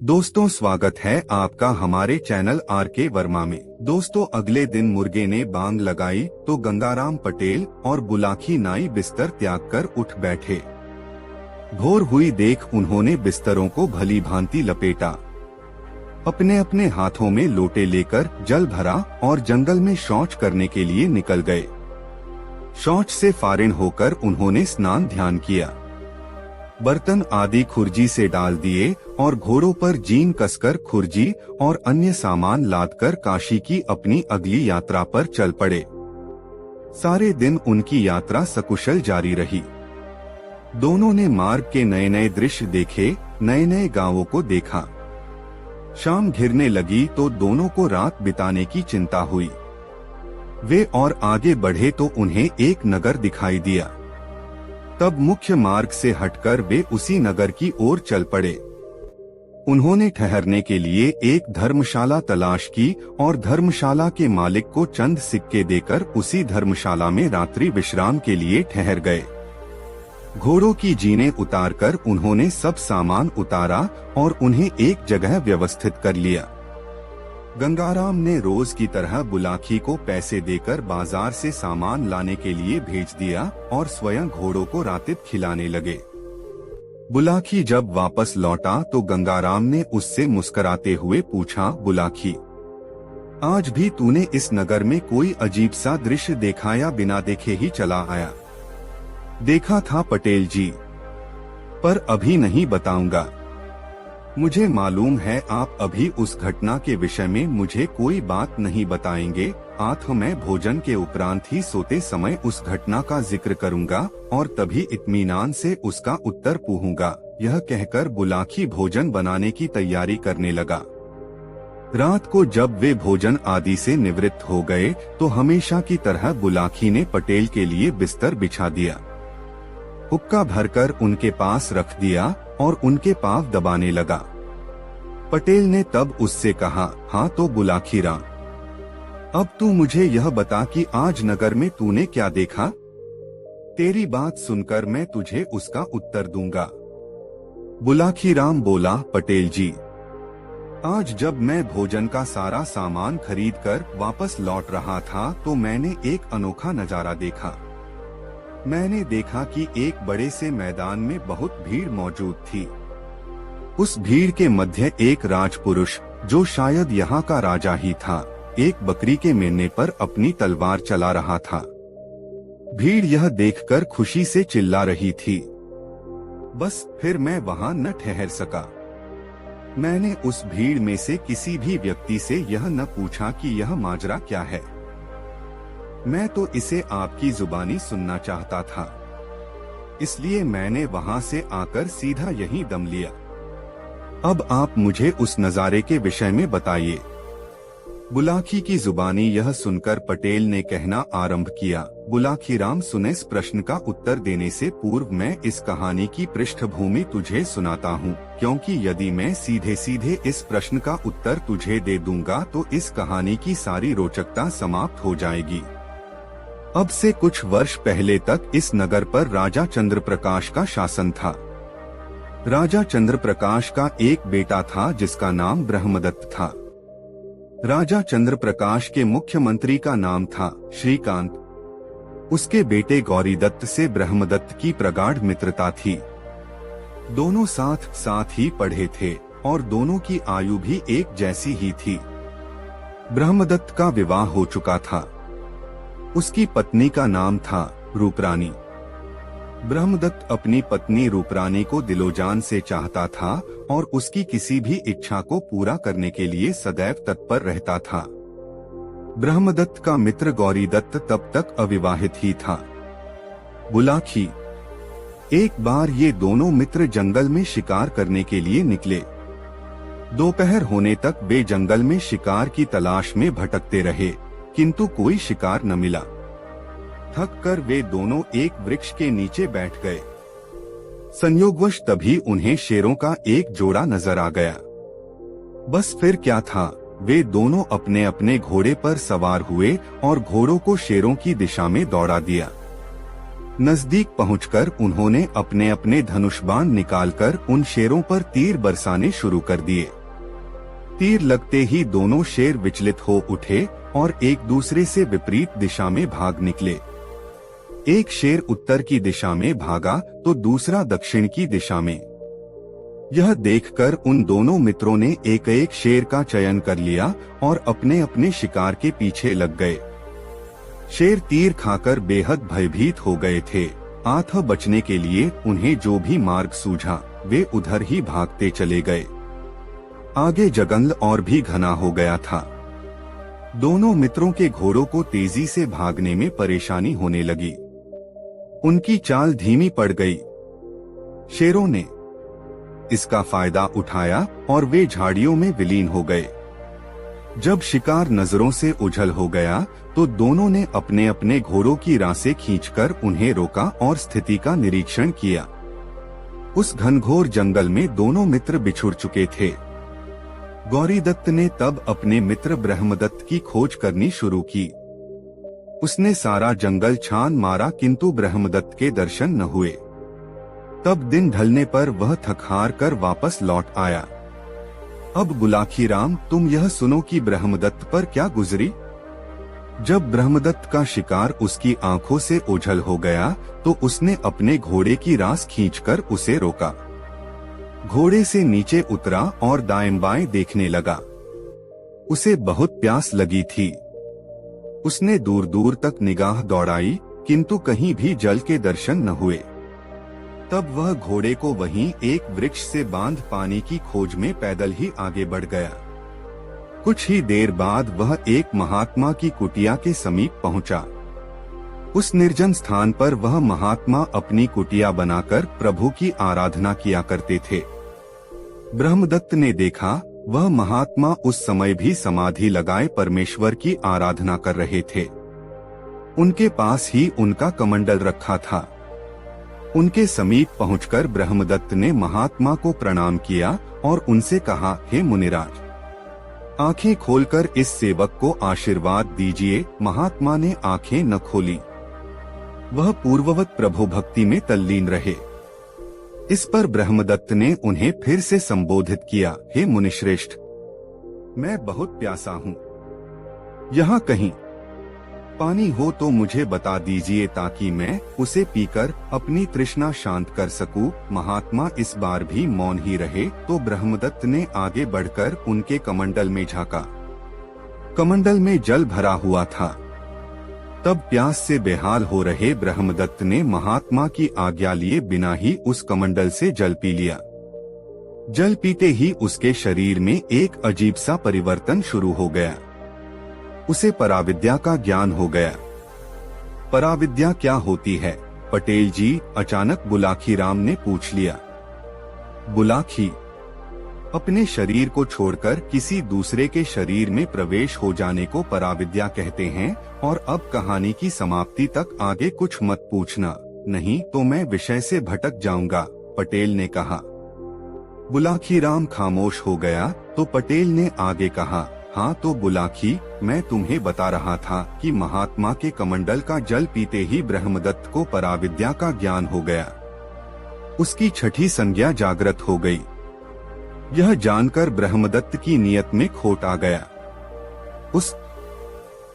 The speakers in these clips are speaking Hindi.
दोस्तों, स्वागत है आपका हमारे चैनल आर के वर्मा में। दोस्तों, अगले दिन मुर्गे ने बांग लगाई तो गंगाराम पटेल और बुलाकी नाई बिस्तर त्याग कर उठ बैठे। भोर हुई देख उन्होंने बिस्तरों को भली भांति लपेटा, अपने अपने हाथों में लोटे लेकर जल भरा और जंगल में शौच करने के लिए निकल गए। शौच से फारिग होकर उन्होंने स्नान ध्यान किया, बर्तन आदि खुर्जी से डाल दिए और घोड़ों पर जीन कसकर खुर्जी और अन्य सामान लादकर काशी की अपनी अगली यात्रा पर चल पड़े। सारे दिन उनकी यात्रा सकुशल जारी रही। दोनों ने मार्ग के नए नए दृश्य देखे, नए नए गांवों को देखा। शाम घिरने लगी तो दोनों को रात बिताने की चिंता हुई। वे और आगे बढ़े तो उन्हें एक नगर दिखाई दिया। तब मुख्य मार्ग से हटकर वे उसी नगर की ओर चल पड़े। उन्होंने ठहरने के लिए एक धर्मशाला तलाश की और धर्मशाला के मालिक को चंद सिक्के देकर उसी धर्मशाला में रात्रि विश्राम के लिए ठहर गए। घोड़ों की जीनें उतारकर उन्होंने सब सामान उतारा और उन्हें एक जगह व्यवस्थित कर लिया। गंगाराम ने रोज की तरह बुलाकी को पैसे देकर बाजार से सामान लाने के लिए भेज दिया और स्वयं घोड़ों को रातिब खिलाने लगे। बुलाकी जब वापस लौटा तो गंगाराम ने उससे मुस्कुराते हुए पूछा, बुलाकी, आज भी तूने इस नगर में कोई अजीब सा दृश्य देखा या बिना देखे ही चला आया? देखा था पटेल जी, पर अभी नहीं बताऊंगा। मुझे मालूम है आप अभी उस घटना के विषय में मुझे कोई बात नहीं बताएंगे। मैं भोजन के उपरांत ही सोते समय उस घटना का जिक्र करूंगा और तभी इत्मीनान से उसका उत्तर पूछूंगा। यह कहकर बुलाकी भोजन बनाने की तैयारी करने लगा। रात को जब वे भोजन आदि से निवृत्त हो गए तो हमेशा की तरह बुलाकी ने पटेल के लिए बिस्तर बिछा दिया, हुक्का भरकर उनके पास रख दिया और उनके पांव दबाने लगा। पटेल ने तब उससे कहा, हाँ तो बुलाकी राम, अब तू मुझे यह बता कि आज नगर में तूने क्या देखा? तेरी बात सुनकर मैं तुझे उसका उत्तर दूंगा। बुलाकी राम बोला, पटेल जी, आज जब मैं भोजन का सारा सामान खरीदकर वापस लौट रहा था तो मैंने एक अनोखा नजारा देखा। मैंने देखा कि एक बड़े से मैदान में बहुत भीड़ मौजूद थी। उस भीड़ के मध्य एक राजपुरुष, जो शायद यहाँ का राजा ही था, एक बकरी के मेमने पर अपनी तलवार चला रहा था। भीड़ यह देखकर खुशी से चिल्ला रही थी। बस फिर मैं वहाँ न ठहर सका। मैंने उस भीड़ में से किसी भी व्यक्ति से यह न पूछा कि यह माजरा क्या है। मैं तो इसे आपकी जुबानी सुनना चाहता था, इसलिए मैंने वहां से आकर सीधा यहीं दम लिया। अब आप मुझे उस नजारे के विषय में बताइए। बुलाकी की जुबानी यह सुनकर पटेल ने कहना आरंभ किया, बुलाकी राम सुने, इस प्रश्न का उत्तर देने से पूर्व मैं इस कहानी की पृष्ठभूमि तुझे सुनाता हूँ, क्योंकि यदि मैं सीधे सीधे इस प्रश्न का उत्तर तुझे दे दूंगा तो इस कहानी की सारी रोचकता समाप्त हो जाएगी। अब से कुछ वर्ष पहले तक इस नगर पर राजा चंद्रप्रकाश का शासन था। राजा चंद्रप्रकाश का एक बेटा था जिसका नाम ब्रह्मदत्त था। राजा चंद्रप्रकाश के मुख्यमंत्री का नाम था श्रीकांत। उसके बेटे गौरीदत्त से ब्रह्मदत्त की प्रगाढ़ मित्रता थी। दोनों साथ साथ ही पढ़े थे और दोनों की आयु भी एक जैसी ही थी। ब्रह्मदत्त का विवाह हो चुका था। उसकी पत्नी का नाम था रूपरानी। ब्रह्मदत्त अपनी पत्नी रूपरानी को दिलोजान से चाहता था और उसकी किसी भी इच्छा को पूरा करने के लिए सदैव तत्पर रहता था। ब्रह्मदत्त का मित्र गौरीदत्त तब तक अविवाहित ही था। बुलाकी, एक बार ये दोनों मित्र जंगल में शिकार करने के लिए निकले। दोपहर होने तक वे जंगल में शिकार की तलाश में भटकते रहे, किंतु कोई शिकार न मिला। थक कर वे दोनों एक वृक्ष के नीचे बैठ गए। संयोगवश तभी उन्हें शेरों का एक जोड़ा नजर आ गया। बस फिर क्या था, वे दोनों अपने अपने घोड़े पर सवार हुए और घोड़ों को शेरों की दिशा में दौड़ा दिया। नजदीक पहुंचकर उन्होंने अपने अपने धनुष बाण निकालकर उन शेरों पर तीर बरसाने शुरू कर दिए। तीर लगते ही दोनों शेर विचलित हो उठे और एक दूसरे से विपरीत दिशा में भाग निकले। एक शेर उत्तर की दिशा में भागा तो दूसरा दक्षिण की दिशा में। यह देखकर उन दोनों मित्रों ने एक एक शेर का चयन कर लिया और अपने अपने शिकार के पीछे लग गए। शेर तीर खाकर बेहद भयभीत हो गए थे। आठ बचने के लिए उन्हें जो भी मार्ग सूझा वे उधर ही भागते चले गए। आगे जंगल और भी घना हो गया था। दोनों मित्रों के घोड़ों को तेजी से भागने में परेशानी होने लगी। उनकी चाल धीमी पड़ गई। शेरों ने इसका फायदा उठाया और वे झाड़ियों में विलीन हो गए। जब शिकार नजरों से उछल हो गया तो दोनों ने अपने अपने घोड़ों की रासें खींचकर उन्हें रोका और स्थिति का निरीक्षण किया। उस घनघोर जंगल में दोनों मित्र बिछुड़ चुके थे। गौरीदत्त ने तब अपने मित्र ब्रह्मदत्त की खोज करनी शुरू की। उसने सारा जंगल छान मारा किंतु ब्रह्मदत्त के दर्शन न हुए। तब दिन ढलने पर वह थक हार कर वापस लौट आया। अब बुलाखी राम, तुम यह सुनो कि ब्रह्मदत्त पर क्या गुजरी। जब ब्रह्मदत्त का शिकार उसकी आंखों से ओझल हो गया तो उसने अपने घोड़े की रास खींचकर उसे रोका। घोड़े से नीचे उतरा और दाएं बाएं देखने लगा। उसे बहुत प्यास लगी थी। उसने दूर दूर तक निगाह दौड़ाई किंतु कहीं भी जल के दर्शन न हुए। तब वह घोड़े को वहीं एक वृक्ष से बांध पानी की खोज में पैदल ही आगे बढ़ गया। कुछ ही देर बाद वह एक महात्मा की कुटिया के समीप पहुंचा। उस निर्जन स्थान पर वह महात्मा अपनी कुटिया बनाकर प्रभु की आराधना किया करते थे। ब्रह्मदत्त ने देखा वह महात्मा उस समय भी समाधि लगाए परमेश्वर की आराधना कर रहे थे। उनके पास ही उनका कमंडल रखा था। उनके समीप पहुंचकर ब्रह्मदत्त ने महात्मा को प्रणाम किया और उनसे कहा, हे मुनिराज, आंखें खोलकर इस सेवक को आशीर्वाद दीजिए। महात्मा ने आंखें न खोली। वह पूर्ववत प्रभु भक्ति में तल्लीन रहे। इस पर ब्रह्मदत्त ने उन्हें फिर से संबोधित किया, हे मुनिश्रेष्ठ, मैं बहुत प्यासा हूँ। यहाँ कहीं पानी हो तो मुझे बता दीजिए ताकि मैं उसे पीकर अपनी तृष्णा शांत कर सकूं। महात्मा इस बार भी मौन ही रहे तो ब्रह्मदत्त ने आगे बढ़कर उनके कमंडल में झांका। कमंडल में जल भरा हुआ था। तब प्यास से बेहाल हो रहे ब्रह्मदत्त ने महात्मा की आज्ञा लिए बिना ही उस कमंडल से जल पी लिया। जल पीते ही उसके शरीर में एक अजीब सा परिवर्तन शुरू हो गया। उसे पराविद्या का ज्ञान हो गया। पराविद्या क्या होती है पटेल जी? अचानक बुलाखी राम ने पूछ लिया। बुलाखी, अपने शरीर को छोड़कर किसी दूसरे के शरीर में प्रवेश हो जाने को पराविद्या कहते हैं। और अब कहानी की समाप्ति तक आगे कुछ मत पूछना, नहीं तो मैं विषय से भटक जाऊंगा, पटेल ने कहा। बुलाखी राम खामोश हो गया तो पटेल ने आगे कहा, हाँ तो बुलाखी, मैं तुम्हें बता रहा था कि महात्मा के कमंडल का जल पीते ही ब्रह्मदत्त को पराविद्या का ज्ञान हो गया। उसकी छठी संज्ञा जागृत हो गई। यह जानकर ब्रह्मदत्त की नियत में खोट आ गया। उस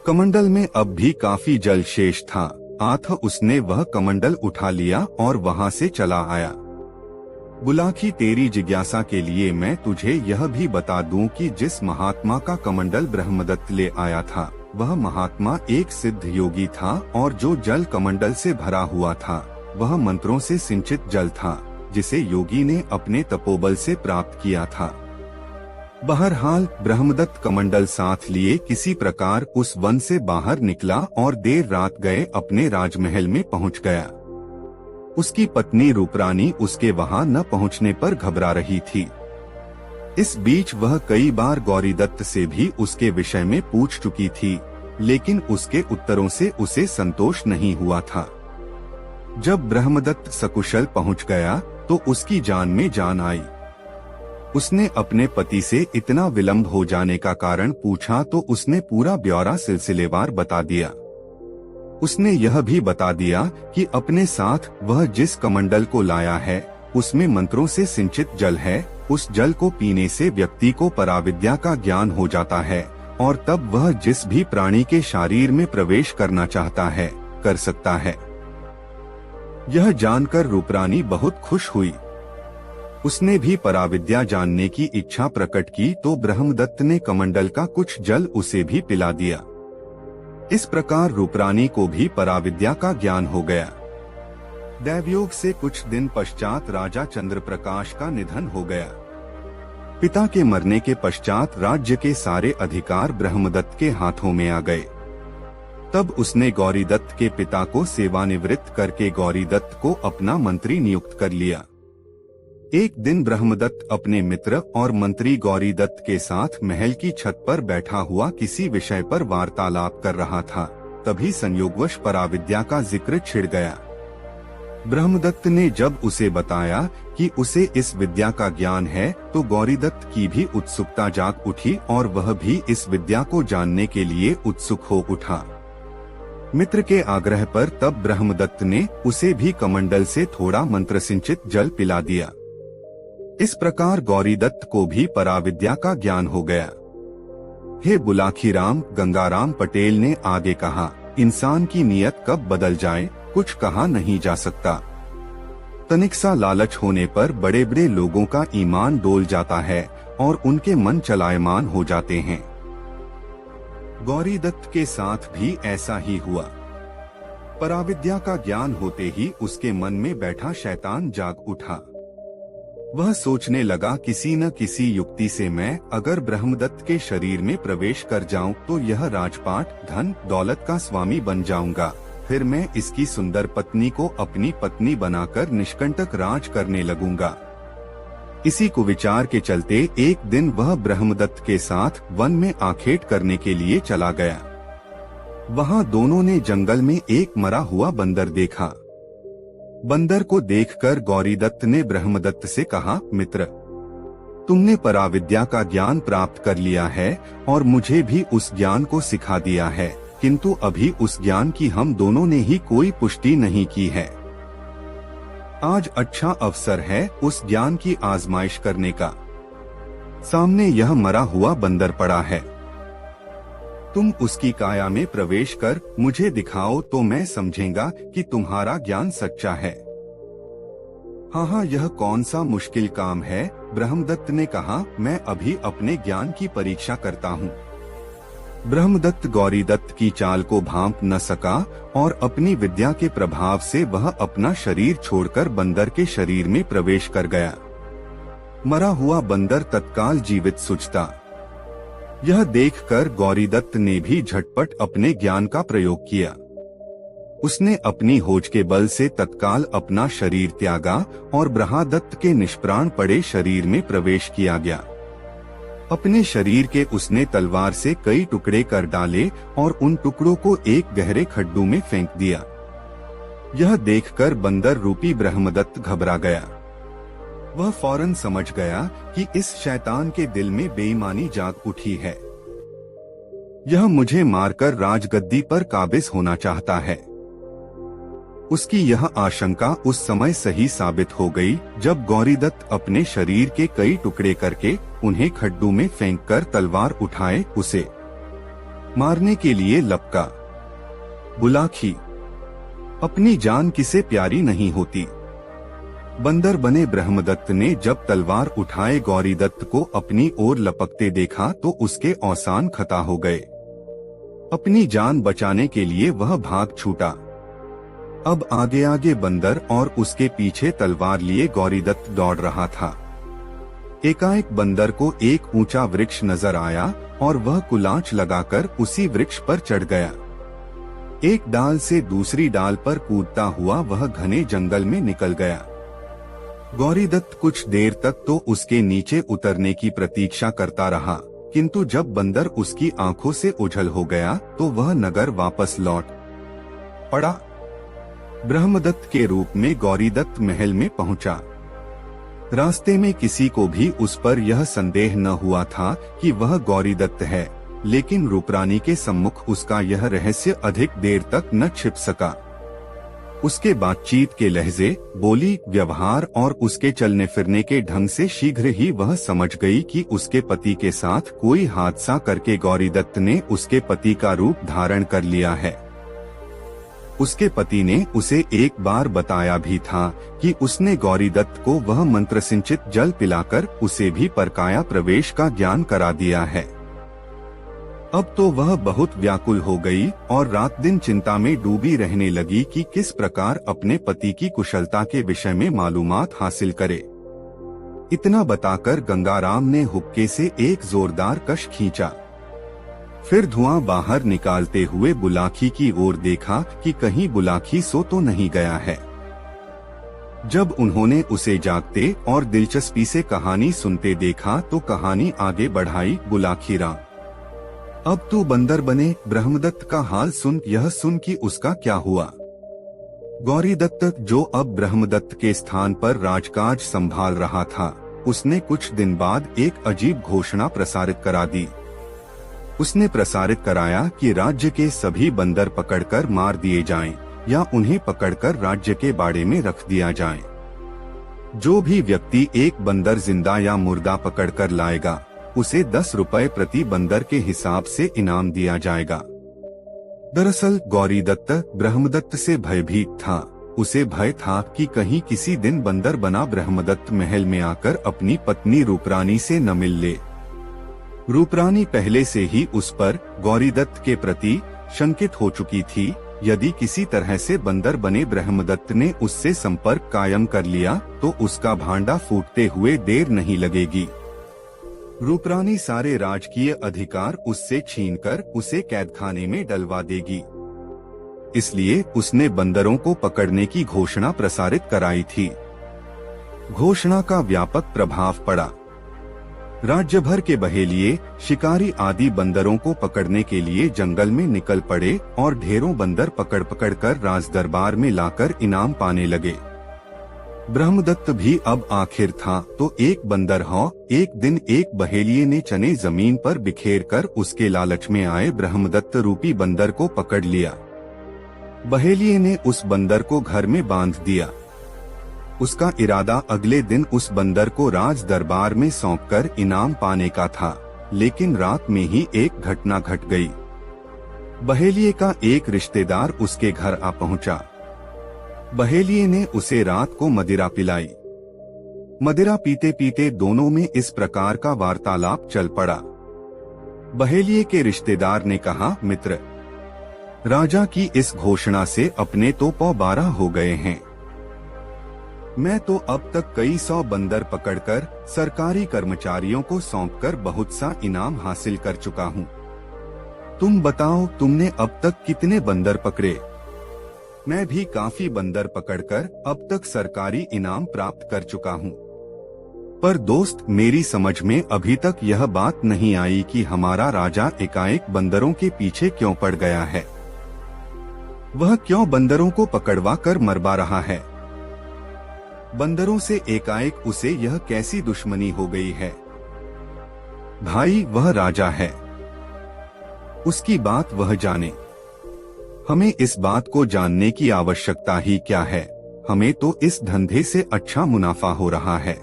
कमंडल में अब भी काफी जल शेष था। आठ उसने वह कमंडल उठा लिया और वहां से चला आया। बुलाखी, तेरी जिज्ञासा के लिए मैं तुझे यह भी बता दूं कि जिस महात्मा का कमंडल ब्रह्मदत्त ले आया था वह महात्मा एक सिद्ध योगी था और जो जल कमंडल से भरा हुआ था वह मंत्रों से सिंचित जल था जिसे योगी ने अपने तपोबल से प्राप्त किया था। बहरहाल ब्रह्मदत्त कमंडल साथ लिए किसी प्रकार उस वन से बाहर निकला और देर रात गए अपने राजमहल में पहुंच गया। उसकी पत्नी रूपरानी उसके वहां न पहुंचने पर घबरा रही थी। इस बीच वह कई बार गौरीदत्त से भी उसके विषय में पूछ चुकी थी, लेकिन उसके उत्तरों से उसे संतोष नहीं हुआ था। जब ब्रह्मदत्त सकुशल पहुंच गया तो उसकी जान में जान आई। उसने अपने पति से इतना विलंब हो जाने का कारण पूछा तो उसने पूरा ब्यौरा सिलसिलेवार बता दिया। उसने यह भी बता दिया कि अपने साथ वह जिस कमंडल को लाया है उसमें मंत्रों से सिंचित जल है। उस जल को पीने से व्यक्ति को पराविद्या का ज्ञान हो जाता है और तब वह जिस भी प्राणी के शरीर में प्रवेश करना चाहता है कर सकता है। यह जानकर रूपरानी बहुत खुश हुई। उसने भी पराविद्या जानने की इच्छा प्रकट की तो ब्रह्मदत्त ने कमंडल का कुछ जल उसे भी पिला दिया। इस प्रकार रूपरानी को भी पराविद्या का ज्ञान हो गया। दैवयोग से कुछ दिन पश्चात राजा चंद्रप्रकाश का निधन हो गया। पिता के मरने के पश्चात राज्य के सारे अधिकार ब्रह्मदत्त के हाथों में आ गए। तब उसने गौरीदत्त के पिता को सेवानिवृत्त करके गौरीदत्त को अपना मंत्री नियुक्त कर लिया। एक दिन ब्रह्मदत्त अपने मित्र और मंत्री गौरीदत्त के साथ महल की छत पर बैठा हुआ किसी विषय पर वार्तालाप कर रहा था। तभी संयोगवश पराविद्या का जिक्र छिड़ गया। ब्रह्मदत्त ने जब उसे बताया कि उसे इस विद्या का ज्ञान है तो गौरीदत्त की भी उत्सुकता जाग उठी और वह भी इस विद्या को जानने के लिए उत्सुक हो उठा। मित्र के आग्रह पर तब ब्रह्मदत्त ने उसे भी कमंडल से थोड़ा मंत्र सिंचित जल पिला दिया। इस प्रकार गौरीदत्त को भी पराविद्या का ज्ञान हो गया। हे बुलाखीराम, गंगाराम पटेल ने आगे कहा, इंसान की नीयत कब बदल जाए कुछ कहा नहीं जा सकता। तनिक सा लालच होने पर बड़े बड़े लोगों का ईमान डोल जाता है और उनके मन चलायमान हो जाते हैं। गौरीदत्त के साथ भी ऐसा ही हुआ। पराविद्या का ज्ञान होते ही उसके मन में बैठा शैतान जाग उठा। वह सोचने लगा किसी न किसी युक्ति से मैं अगर ब्रह्मदत्त के शरीर में प्रवेश कर जाऊं तो यह राजपाट, धन, दौलत का स्वामी बन जाऊंगा। फिर मैं इसकी सुंदर पत्नी को अपनी पत्नी बनाकर निष्कंटक राज करने लगूंगा। इसी कुविचार के चलते एक दिन वह ब्रह्मदत्त के साथ वन में आखेट करने के लिए चला गया। वहां दोनों ने जंगल में एक मरा हुआ बंदर देखा। बंदर को देखकर गौरीदत्त ने ब्रह्मदत्त से कहा, मित्र, तुमने पराविद्या का ज्ञान प्राप्त कर लिया है और मुझे भी उस ज्ञान को सिखा दिया है, किंतु अभी उस ज्ञान की हम दोनों ने ही कोई पुष्टि नहीं की है। आज अच्छा अवसर है उस ज्ञान की आजमाइश करने का। सामने यह मरा हुआ बंदर पड़ा है, तुम उसकी काया में प्रवेश कर मुझे दिखाओ तो मैं समझेंगा कि तुम्हारा ज्ञान सच्चा है। हाँ, यह कौन सा मुश्किल काम है, ब्रह्मदत्त ने कहा, मैं अभी अपने ज्ञान की परीक्षा करता हूँ। ब्रह्मदत्त गौरीदत्त की चाल को भांप न सका और अपनी विद्या के प्रभाव से वह अपना शरीर छोड़कर बंदर के शरीर में प्रवेश कर गया। मरा हुआ बंदर तत्काल जीवित सूझता। यह देखकर गौरीदत्त ने भी झटपट अपने ज्ञान का प्रयोग किया। उसने अपनी होज के बल से तत्काल अपना शरीर त्यागा और ब्रह्मदत्त के निष्प्राण पड़े शरीर में प्रवेश किया गया। अपने शरीर के उसने तलवार से कई टुकड़े कर डाले और उन टुकड़ों को एक गहरे खड्डू में फेंक दिया। यह देखकर बंदर रूपी ब्रह्मदत्त घबरा गया। वह फौरन समझ गया कि इस शैतान के दिल में बेईमानी जाग उठी है। यह मुझे मारकर राजगद्दी पर काबिज होना चाहता है। उसकी यह आशंका उस समय सही साबित हो गई जब गौरीदत्त अपने शरीर के कई टुकड़े करके उन्हें खड्डू में फेंककर तलवार उठाए उसे मारने के लिए लपका। बुलाखी, अपनी जान किसे प्यारी नहीं होती। बंदर बने ब्रह्मदत्त ने जब तलवार उठाए गौरीदत्त को अपनी ओर लपकते देखा तो उसके औसान खता हो गए। अपनी जान बचाने के लिए वह भाग छूटा। अब आगे आगे बंदर और उसके पीछे तलवार लिए गौरीदत्त दौड़ रहा था। एकाएक बंदर को एक ऊंचा वृक्ष नजर आया और वह कुलांच लगाकर उसी वृक्ष पर चढ़ गया। एक डाल से दूसरी डाल पर कूदता हुआ वह घने जंगल में निकल गया। गौरीदत्त कुछ देर तक तो उसके नीचे उतरने की प्रतीक्षा करता रहा, किंतु जब बंदर उसकी आंखों से ओझल हो गया तो वह नगर वापस लौट पड़ा। ब्रह्मदत्त के रूप में गौरीदत्त महल में पहुंचा। रास्ते में किसी को भी उस पर यह संदेह न हुआ था कि वह गौरीदत्त है, लेकिन रूपरानी के सम्मुख उसका यह रहस्य अधिक देर तक न छिप सका। उसके बातचीत के लहजे, बोली, व्यवहार और उसके चलने फिरने के ढंग से शीघ्र ही वह समझ गई कि उसके पति के साथ कोई हादसा करके गौरीदत्त ने उसके पति का रूप धारण कर लिया है। उसके पति ने उसे एक बार बताया भी था कि उसने गौरीदत्त को वह मंत्र सिंचित जल पिलाकर उसे भी परकाया प्रवेश का ज्ञान करा दिया है। अब तो वह बहुत व्याकुल हो गई और रात दिन चिंता में डूबी रहने लगी कि किस प्रकार अपने पति की कुशलता के विषय में मालूमात हासिल करे। इतना बताकर गंगाराम ने हुक्के से एक जोरदार कश खींचा। फिर धुआं बाहर निकालते हुए बुलाकी की ओर देखा कि कहीं बुलाकी सो तो नहीं गया है। जब उन्होंने उसे जागते और दिलचस्पी से कहानी सुनते देखा तो कहानी आगे बढ़ाई। बुलाकी राम, अब तू बंदर बने। ब्रह्मदत्त का हाल सुन। यह सुन कि उसका क्या हुआ। गौरीदत्त, जो अब ब्रह्मदत्त के स्थान पर राजकाज संभाल रहा था, उसने कुछ दिन बाद एक अजीब घोषणा प्रसारित करा दी। उसने प्रसारित कराया कि राज्य के सभी बंदर पकड़कर मार दिए जाएं या उन्हें पकड़कर राज्य के बाड़े में रख दिया जाए। जो भी व्यक्ति एक बंदर जिंदा या मुर्दा पकड़कर लाएगा, उसे 10 रुपए प्रति बंदर के हिसाब से इनाम दिया जाएगा। दरअसल गौरीदत्त ब्रह्मदत्त से भयभीत था। उसे भय था कि कहीं किसी दिन बंदर बना ब्रह्मदत्त महल में आकर अपनी पत्नी रूपरानी से न मिल ले। रूपरानी पहले से ही उस पर, गौरीदत्त के प्रति शंकित हो चुकी थी। यदि किसी तरह से बंदर बने ब्रह्मदत्त ने उससे संपर्क कायम कर लिया तो उसका भांडा फूटते हुए देर नहीं लगेगी। रूपरानी सारे राजकीय अधिकार उससे छीनकर उसे कैदखाने में डलवा देगी। इसलिए उसने बंदरों को पकड़ने की घोषणा प्रसारित कराई थी। घोषणा का व्यापक प्रभाव पड़ा। राज्य भर के बहेलिये, शिकारी आदि बंदरों को पकड़ने के लिए जंगल में निकल पड़े और ढेरों बंदर पकड़ पकड़ कर राज दरबार में लाकर इनाम पाने लगे। ब्रह्मदत्त भी अब आखिर था तो एक बंदर हो। एक दिन एक बहेलिये ने चने जमीन पर बिखेर कर उसके लालच में आए ब्रह्मदत्त रूपी बंदर को पकड़ लिया। बहेलिये ने उस बंदर को घर में बांध दिया। उसका इरादा अगले दिन उस बंदर को राज दरबार में सौंपकर इनाम पाने का था, लेकिन रात में ही एक घटना घट गई। बहेलिये का एक रिश्तेदार उसके घर आ पहुंचा। बहेलिये ने उसे रात को मदिरा पिलाई। मदिरा पीते पीते दोनों में इस प्रकार का वार्तालाप चल पड़ा। बहेलिये के रिश्तेदार ने कहा, मित्र, राजा की इस घोषणा से अपने तो पौ 12 हो गए हैं। मैं तो अब तक कई 100 बंदर पकड़कर सरकारी कर्मचारियों को सौंपकर बहुत सा इनाम हासिल कर चुका हूँ। तुम बताओ, तुमने अब तक कितने बंदर पकड़े? मैं भी काफी बंदर पकड़कर अब तक सरकारी इनाम प्राप्त कर चुका हूँ। पर दोस्त, मेरी समझ में अभी तक यह बात नहीं आई कि हमारा राजा एकाएक बंदरों के पीछे क्यों पड़ गया है। वह क्यों बंदरों को पकड़वा कर मरवा रहा है? बंदरों से एकाएक उसे यह कैसी दुश्मनी हो गई है? भाई, वह राजा है, उसकी बात वह जाने। हमें इस बात को जानने की आवश्यकता ही क्या है? हमें तो इस धंधे से अच्छा मुनाफा हो रहा है।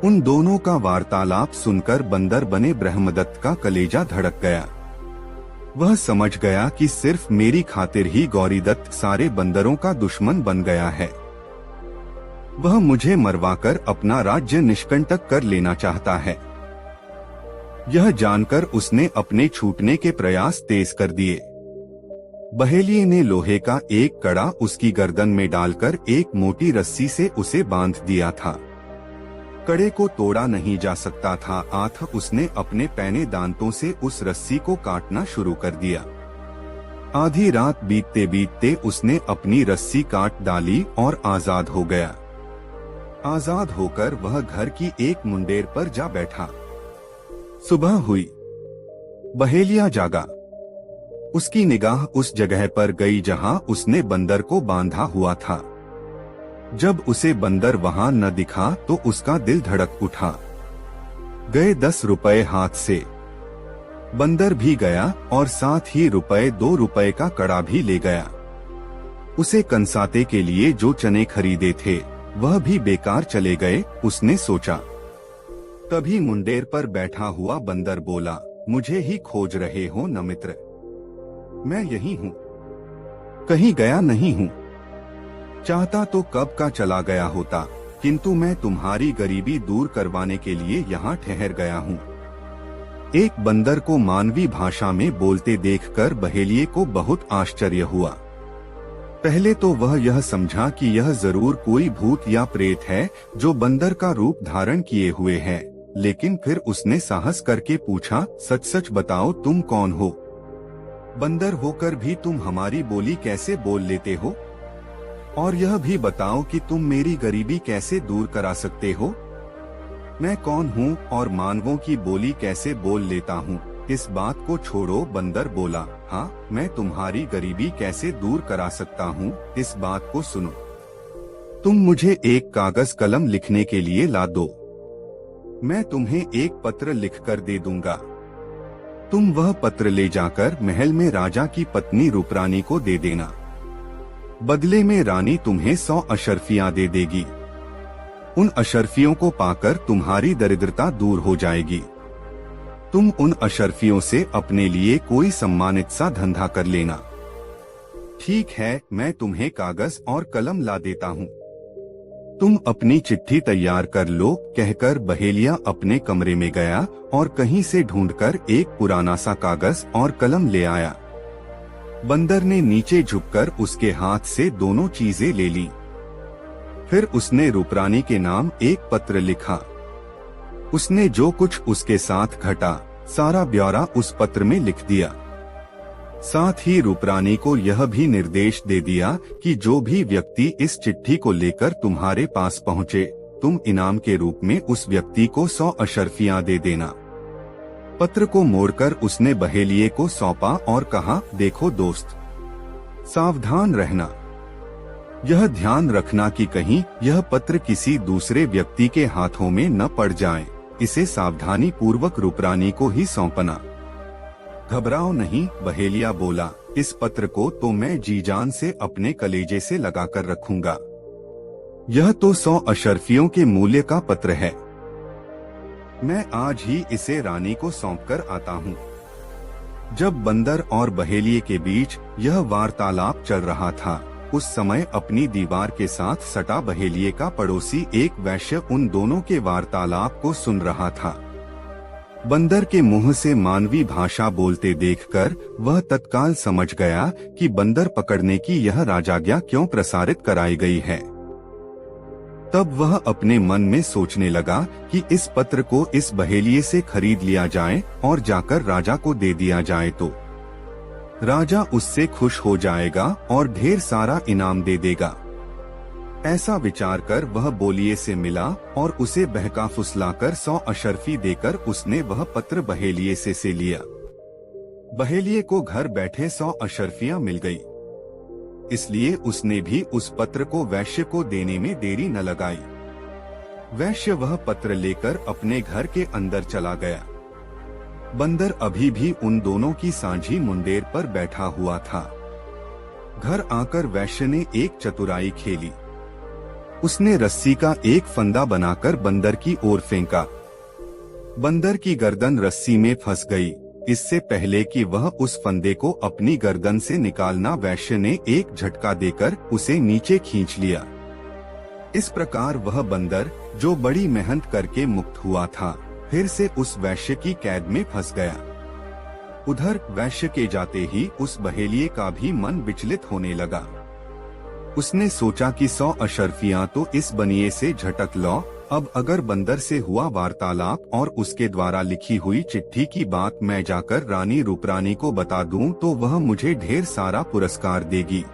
उन दोनों का वार्तालाप सुनकर बंदर बने ब्रह्मदत्त का कलेजा धड़क गया। वह समझ गया कि सिर्फ मेरी खातिर ही गौरीदत्त सारे बंदरों का दुश्मन बन गया है। वह मुझे मरवाकर अपना राज्य निष्कंटक कर लेना चाहता है। यह जानकर उसने अपने छूटने के प्रयास तेज कर दिए। बहेलिये ने लोहे का एक कड़ा उसकी गर्दन में डालकर एक मोटी रस्सी से उसे बांध दिया था। कड़े को तोड़ा नहीं जा सकता था। आठ उसने अपने पैने दांतों से उस रस्सी को काटना शुरू कर दिया। आधी रात बीतते बीतते उसने अपनी रस्सी काट डाली और आजाद हो गया। आजाद होकर वह घर की एक मुंडेर पर जा बैठा। सुबह हुई। बहेलिया जागा। उसकी निगाह उस जगह पर गई जहां उसने बंदर को बांधा हुआ था। जब उसे बंदर वहां न दिखा तो उसका दिल धड़क उठा। गए 10 रुपए हाथ से। बंदर भी गया और साथ ही ₹2 का कड़ा भी ले गया। उसे कंसाते के लिए जो चने खरीदे थे वह भी बेकार चले गए, उसने सोचा। तभी मुंडेर पर बैठा हुआ बंदर बोला, मुझे ही खोज रहे हो न मित्र? मैं यही हूँ, कहीं गया नहीं हूँ। चाहता तो कब का चला गया होता, किंतु मैं तुम्हारी गरीबी दूर करवाने के लिए यहाँ ठहर गया हूँ। एक बंदर को मानवी भाषा में बोलते देखकर बहेलिये को बहुत आश्चर्य हुआ। पहले तो वह यह समझा कि यह जरूर कोई भूत या प्रेत है जो बंदर का रूप धारण किए हुए है, लेकिन फिर उसने साहस करके पूछा, सच सच बताओ तुम कौन हो? बंदर होकर भी तुम हमारी बोली कैसे बोल लेते हो? और यह भी बताओ कि तुम मेरी गरीबी कैसे दूर करा सकते हो? मैं कौन हूँ और मानवों की बोली कैसे बोल लेता हूँ? इस बात को छोड़ो, बंदर बोला। हाँ, मैं तुम्हारी गरीबी कैसे दूर करा सकता हूँ, इस बात को सुनो। तुम मुझे एक कागज कलम लिखने के लिए ला दो, मैं तुम्हें एक पत्र लिखकर दे दूंगा। तुम वह पत्र ले जाकर महल में राजा की पत्नी रूपरानी को दे देना। बदले में रानी तुम्हें 100 अशर्फियां दे देगी। उन अशर्फियों को पाकर तुम्हारी दरिद्रता दूर हो जाएगी। तुम उन अशर्फियों से अपने लिए कोई सम्मानित सा धंधा कर लेना। ठीक है, मैं तुम्हें कागज और कलम ला देता हूँ। तुम अपनी चिट्ठी तैयार कर लो, कहकर बहेलिया अपने कमरे में गया और कहीं से ढूंढकर एक पुराना सा कागज और कलम ले आया। बंदर ने नीचे झुककर उसके हाथ से दोनों चीजें ले ली। फिर उसने रूपरानी के नाम एक पत्र लिखा। उसने जो कुछ उसके साथ घटा सारा ब्यौरा उस पत्र में लिख दिया। साथ ही रूपरानी को यह भी निर्देश दे दिया कि जो भी व्यक्ति इस चिट्ठी को लेकर तुम्हारे पास पहुँचे, तुम इनाम के रूप में उस व्यक्ति को 100 अशर्फियां दे देना। पत्र को मोड़कर उसने बहेलिये को सौंपा और कहा, देखो दोस्त, सावधान रहना। यह ध्यान रखना कि कहीं यह पत्र किसी दूसरे व्यक्ति के हाथों में न पड़ जाए। इसे सावधानी पूर्वक रूपरानी को ही सौंपना। घबराओ नहीं, बहेलिया बोला, इस पत्र को तो मैं जी जान से अपने कलेजे से लगाकर रखूंगा। यह तो 100 अशर्फियों के मूल्य का पत्र है। मैं आज ही इसे रानी को सौंपकर आता हूँ। जब बंदर और बहेलिये के बीच यह वार्तालाप चल रहा था, उस समय अपनी दीवार के साथ सटा बहेलिये का पड़ोसी एक वैश्य उन दोनों के वार्तालाप को सुन रहा था। बंदर के मुंह से मानवी भाषा बोलते देखकर वह तत्काल समझ गया कि बंदर पकड़ने की यह राजाज्ञा क्यों प्रसारित कराई गई है। तब वह अपने मन में सोचने लगा कि इस पत्र को इस बहेलिये से खरीद लिया जाए और जाकर राजा को दे दिया जाए तो राजा उससे खुश हो जाएगा और ढेर सारा इनाम दे देगा। ऐसा विचार कर वह बोलिये से मिला और उसे बहका फुसलाकर 100 अशर्फी देकर उसने वह पत्र बहेलिये से लिया। बहेलिये को घर बैठे 100 अशर्फियां मिल गई, इसलिए उसने भी उस पत्र को वैश्य को देने में देरी न लगाई। वैश्य वह पत्र लेकर अपने घर के अंदर चला गया। बंदर अभी भी उन दोनों की सांझी मुंडेर पर बैठा हुआ था। घर आकर वैश्य ने एक चतुराई खेली। उसने रस्सी का एक फंदा बनाकर बंदर की ओर फेंका। बंदर की गर्दन रस्सी में फंस गई। इससे पहले कि वह उस फंदे को अपनी गर्दन से निकालना, वैश्य ने एक झटका देकर उसे नीचे खींच लिया। इस प्रकार वह बंदर, जो बड़ी मेहनत करके मुक्त हुआ था, फिर से उस वैश्य की कैद में फंस गया। उधर वैश्य के जाते ही उस बहेलिये का भी मन विचलित होने लगा। उसने सोचा कि 100 अशर्फियां तो इस बनिए से झटक लो। अब अगर बंदर से हुआ वार्तालाप और उसके द्वारा लिखी हुई चिट्ठी की बात मैं जाकर रानी रूपरानी को बता दूं तो वह मुझे ढेर सारा पुरस्कार देगी।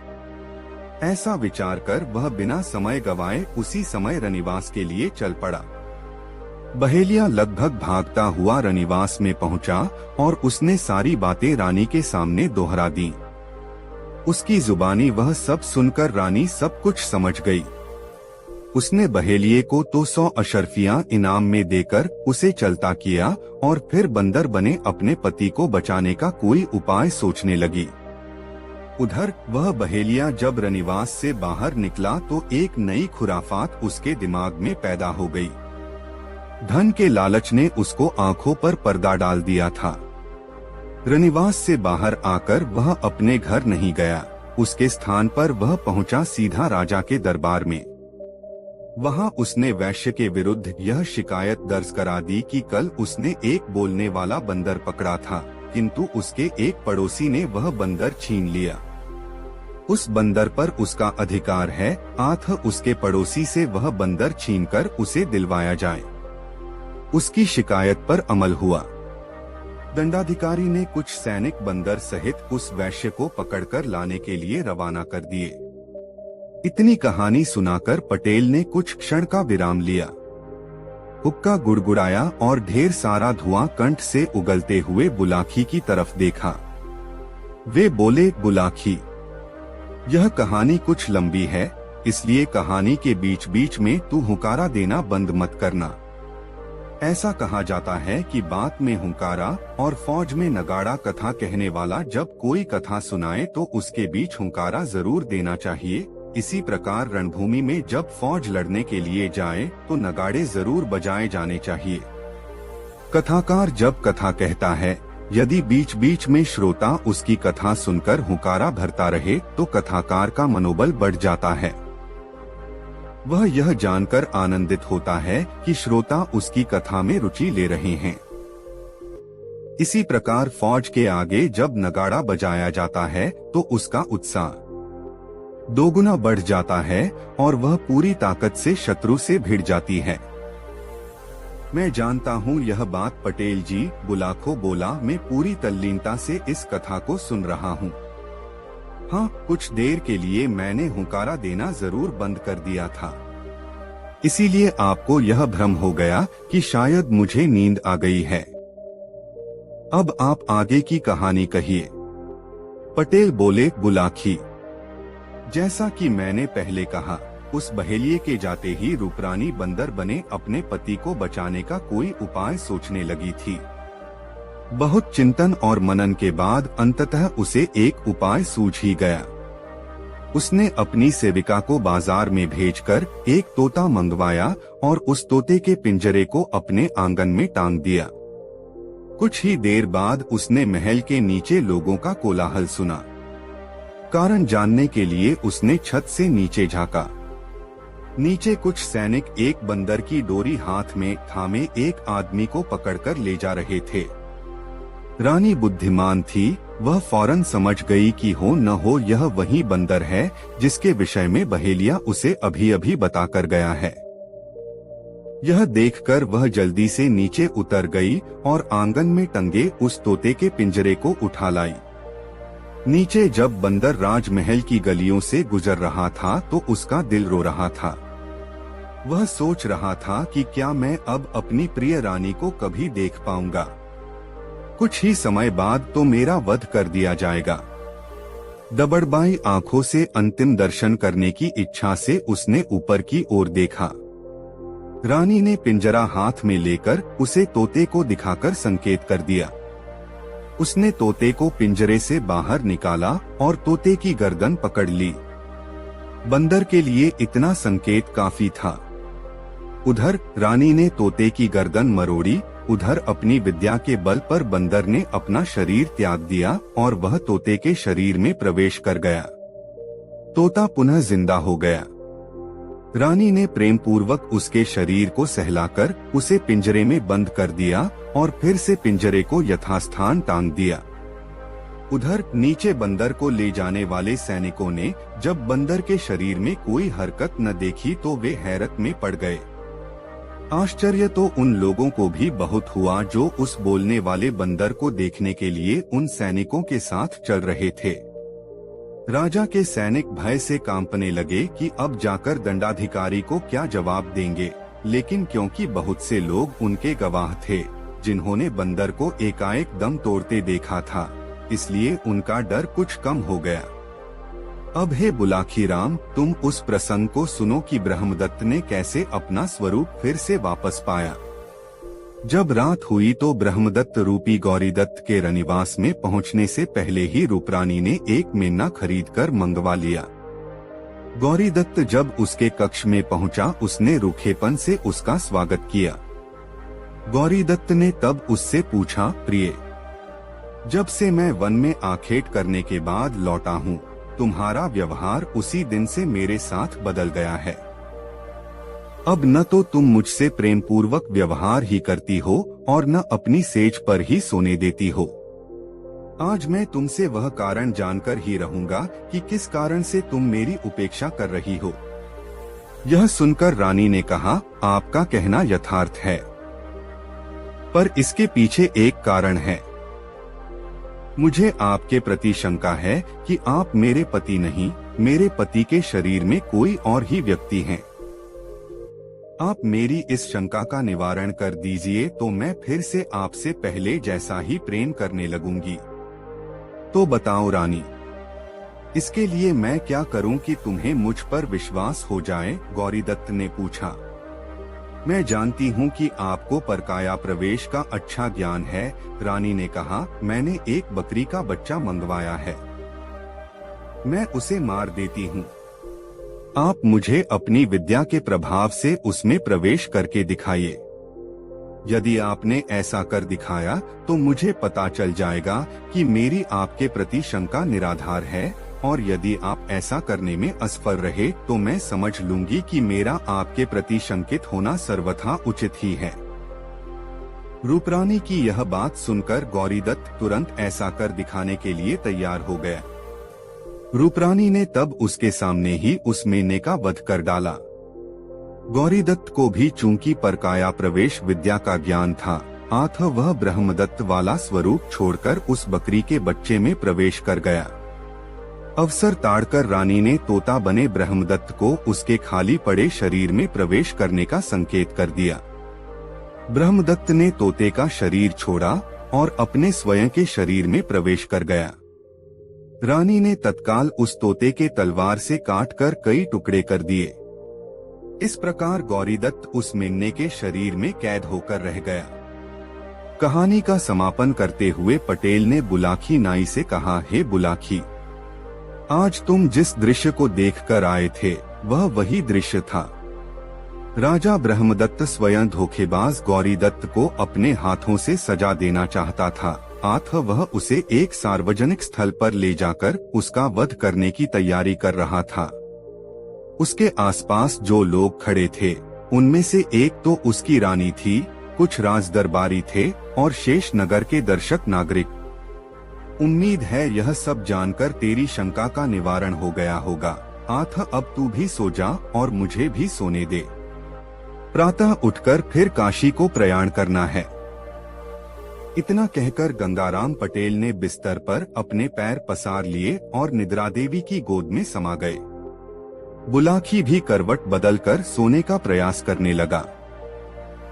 ऐसा विचार कर वह बिना समय गवाए उसी समय रनिवास के लिए चल पड़ा। बहेलिया लगभग भागता हुआ रनिवास में पहुंचा और उसने सारी बातें रानी के सामने दोहरा दी। उसकी जुबानी वह सब सुनकर रानी सब कुछ समझ गई। उसने बहेलिये को तो 100 अशर्फियां इनाम में देकर उसे चलता किया और फिर बंदर बने अपने पति को बचाने का कोई उपाय सोचने लगी। उधर वह बहेलिया जब रनिवास से बाहर निकला तो एक नई खुराफात उसके दिमाग में पैदा हो गई। धन के लालच ने उसको आंखों पर पर्दा डाल दिया था। रनिवास से बाहर आकर वह अपने घर नहीं गया, उसके स्थान पर वह पहुंचा सीधा राजा के दरबार में। वहां उसने वैश्य के विरुद्ध यह शिकायत दर्ज करा दी कि कल उसने एक बोलने वाला बंदर पकड़ा था, किंतु उसके एक पड़ोसी ने वह बंदर छीन लिया। उस बंदर पर उसका अधिकार है, अतः उसके पड़ोसी से वह बंदर छीनकर उसे दिलवाया जाए। उसकी शिकायत पर अमल हुआ। दंडाधिकारी ने कुछ सैनिक बंदर सहित उस वैश्य को पकड़कर लाने के लिए रवाना कर दिए। इतनी कहानी सुनाकर पटेल ने कुछ क्षण का विराम लिया, हुक्का गुड़गुड़ाया और ढेर सारा धुआं कंठ से उगलते हुए बुलाखी की तरफ देखा। वे बोले, बुलाखी, यह कहानी कुछ लंबी है, इसलिए कहानी के बीच बीच में तू हुंकारा देना बंद मत करना। ऐसा कहा जाता है कि बात में हुंकारा और फौज में नगाड़ा। कथा कहने वाला जब कोई कथा सुनाए तो उसके बीच हुंकारा जरूर देना चाहिए। इसी प्रकार रणभूमि में जब फौज लड़ने के लिए जाए तो नगाड़े जरूर बजाए जाने चाहिए। कथाकार जब कथा कहता है, यदि बीच बीच में श्रोता उसकी कथा सुनकर हुंकारा भरता रहे तो कथाकार का मनोबल बढ़ जाता है। वह यह जानकर आनंदित होता है कि श्रोता उसकी कथा में रुचि ले रहे हैं। इसी प्रकार फौज के आगे जब नगाड़ा बजाया जाता है तो उसका उत्साह दोगुना बढ़ जाता है और वह पूरी ताकत से शत्रु से भिड़ जाती है। मैं जानता हूँ यह बात पटेल जी, बुलाखो बोला, मैं पूरी तल्लीनता से इस कथा को सुन रहा हूँ। हाँ, कुछ देर के लिए मैंने हुंकारा देना जरूर बंद कर दिया था, इसीलिए आपको यह भ्रम हो गया कि शायद मुझे नींद आ गई है। अब आप आगे की कहानी कहिए। पटेल बोले, बुलाखी, जैसा कि मैंने पहले कहा, उस बहेलिये के जाते ही रूपरानी बंदर बने अपने पति को बचाने का कोई उपाय सोचने लगी थी। बहुत चिंतन और मनन के बाद अंततः उसे एक उपाय सूझ ही गया। उसने अपनी सेविका को बाजार में भेजकर एक तोता मंगवाया और उस तोते के पिंजरे को अपने आंगन में टांग दिया। कुछ ही देर बाद उसने महल के नीचे लोगों का कोलाहल सुना। कारण जानने के लिए उसने छत से नीचे झांका। नीचे कुछ सैनिक एक बंदर की डोरी हाथ में थामे एक आदमी को पकड़कर ले जा रहे थे। रानी बुद्धिमान थी, वह फौरन समझ गई कि हो न हो यह वही बंदर है जिसके विषय में बहेलिया उसे अभी अभी बताकर गया है। यह देखकर वह जल्दी से नीचे उतर गई और आंगन में टंगे उस तोते के पिंजरे को उठा लाई। नीचे जब बंदर राजमहल की गलियों से गुजर रहा था तो उसका दिल रो रहा था। वह सोच रहा था कि क्या मैं अब अपनी प्रिय रानी को कभी देख पाऊंगा। कुछ ही समय बाद तो मेरा वध कर दिया जाएगा। दबड़बाई आंखों से अंतिम दर्शन करने की इच्छा से उसने ऊपर की ओर देखा। रानी ने पिंजरा हाथ में लेकर उसे तोते को दिखाकर संकेत कर दिया। उसने तोते को पिंजरे से बाहर निकाला और तोते की गर्दन पकड़ ली। बंदर के लिए इतना संकेत काफी था। उधर रानी ने तोते की गर्दन मरोड़ी, उधर अपनी विद्या के बल पर बंदर ने अपना शरीर त्याग दिया और वह तोते के शरीर में प्रवेश कर गया। तोता पुनः जिंदा हो गया। रानी ने प्रेम पूर्वक उसके शरीर को सहलाकर उसे पिंजरे में बंद कर दिया और फिर से पिंजरे को यथास्थान टांग दिया। उधर नीचे बंदर को ले जाने वाले सैनिकों ने जब बंदर के शरीर में कोई हरकत न देखी तो वे हैरत में पड़ गए। आश्चर्य तो उन लोगों को भी बहुत हुआ जो उस बोलने वाले बंदर को देखने के लिए उन सैनिकों के साथ चल रहे थे। राजा के सैनिक भय से कांपने लगे कि अब जाकर दंडाधिकारी को क्या जवाब देंगे, लेकिन क्योंकि बहुत से लोग उनके गवाह थे जिन्होंने बंदर को एकाएक दम तोड़ते देखा था, इसलिए उनका डर कुछ कम हो गया। अब हे बुलाकी राम, तुम उस प्रसंग को सुनो कि ब्रह्मदत्त ने कैसे अपना स्वरूप फिर से वापस पाया। जब रात हुई तो ब्रह्मदत्त रूपी गौरीदत्त के रनिवास में पहुंचने से पहले ही रूपरानी ने एक मेना खरीदकर मंगवा लिया। गौरीदत्त जब उसके कक्ष में पहुंचा, उसने रूखेपन से उसका स्वागत किया। गौरीदत्त ने तब उससे पूछा, प्रिय, जब से मैं वन में आखेट करने के बाद लौटा हूँ, तुम्हारा व्यवहार उसी दिन से मेरे साथ बदल गया है। अब न तो तुम मुझसे प्रेम पूर्वक व्यवहार ही करती हो और न अपनी सेज पर ही सोने देती हो। आज मैं तुमसे वह कारण जानकर ही रहूंगा कि किस कारण से तुम मेरी उपेक्षा कर रही हो। यह सुनकर रानी ने कहा, आपका कहना यथार्थ है, पर इसके पीछे एक कारण है। मुझे आपके प्रति शंका है कि आप मेरे पति नहीं, मेरे पति के शरीर में कोई और ही व्यक्ति हैं। आप मेरी इस शंका का निवारण कर दीजिए तो मैं फिर से आपसे पहले जैसा ही प्रेम करने लगूंगी। तो बताओ रानी, इसके लिए मैं क्या करूं कि तुम्हें मुझ पर विश्वास हो जाए? गौरीदत्त ने पूछा। मैं जानती हूं कि आपको परकाया प्रवेश का अच्छा ज्ञान है, रानी ने कहा। मैंने एक बकरी का बच्चा मंगवाया है, मैं उसे मार देती हूं। आप मुझे अपनी विद्या के प्रभाव से उसमें प्रवेश करके दिखाइए। यदि आपने ऐसा कर दिखाया तो मुझे पता चल जाएगा कि मेरी आपके प्रति शंका निराधार है, और यदि आप ऐसा करने में असफल रहे तो मैं समझ लूंगी कि मेरा आपके प्रति शंकित होना सर्वथा उचित ही है। रूपरानी की यह बात सुनकर गौरीदत्त तुरंत ऐसा कर दिखाने के लिए तैयार हो गया। रूपरानी ने तब उसके सामने ही उस मेने का वध कर डाला। गौरीदत्त को भी चूंकि परकाया प्रवेश विद्या का ज्ञान था, अतः वह ब्रह्मदत्त वाला स्वरूप छोड़कर उस बकरी के बच्चे में प्रवेश कर गया। अवसर ताड़कर रानी ने तोता बने ब्रह्मदत्त को उसके खाली पड़े शरीर में प्रवेश करने का संकेत कर दिया। ब्रह्मदत्त ने तोते का शरीर छोड़ा और अपने स्वयं के शरीर में प्रवेश कर गया। रानी ने तत्काल उस तोते के तलवार से काटकर कई टुकड़े कर दिए। इस प्रकार गौरीदत्त उस मेमने के शरीर में कैद होकर रह गया। कहानी का समापन करते हुए पटेल ने बुलाकी नाई से कहा, हे बुलाकी, आज तुम जिस दृश्य को देखकर आए थे वह वही दृश्य था। राजा ब्रह्मदत्त स्वयं धोखेबाज गौरीदत्त को अपने हाथों से सजा देना चाहता था, अतः वह उसे एक सार्वजनिक स्थल पर ले जाकर उसका वध करने की तैयारी कर रहा था। उसके आसपास जो लोग खड़े थे उनमें से एक तो उसकी रानी थी, कुछ राजदरबारी थे और शेष नगर के दर्शक नागरिक। उम्मीद है यह सब जानकर तेरी शंका का निवारण हो गया होगा, अतः अब तू भी सो जा और मुझे भी सोने दे। प्रातः उठकर फिर काशी को प्रयाण करना है। इतना कहकर गंगाराम पटेल ने बिस्तर पर अपने पैर पसार लिए और निद्रा देवी की गोद में समा गए। बुलाकी भी करवट बदलकर सोने का प्रयास करने लगा।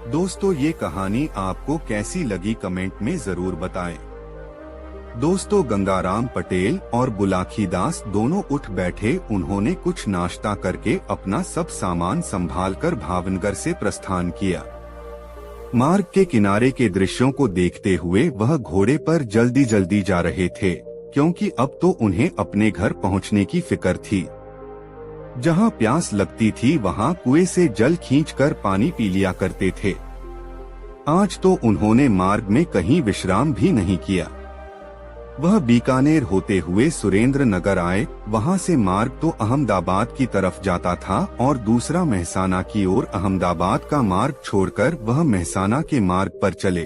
दोस्तों, ये कहानी आपको कैसी लगी कमेंट में जरूर बताएं। दोस्तों, गंगाराम पटेल और बुलाकी दास दोनों उठ बैठे। उन्होंने कुछ नाश्ता करके अपना सब सामान संभालकर भावनगर से प्रस्थान किया। मार्ग के किनारे के दृश्यों को देखते हुए वह घोड़े पर जल्दी जल्दी जा रहे थे, क्योंकि अब तो उन्हें अपने घर पहुंचने की फिक्र थी। जहां प्यास लगती थी वहां कुएं से जल खींचकर पानी पी लिया करते थे। आज तो उन्होंने मार्ग में कहीं विश्राम भी नहीं किया। वह बीकानेर होते हुए सुरेंद्र नगर आए। वहां से मार्ग तो अहमदाबाद की तरफ जाता था और दूसरा मेहसाना की ओर। अहमदाबाद का मार्ग छोड़कर वह मेहसाना के मार्ग पर चले।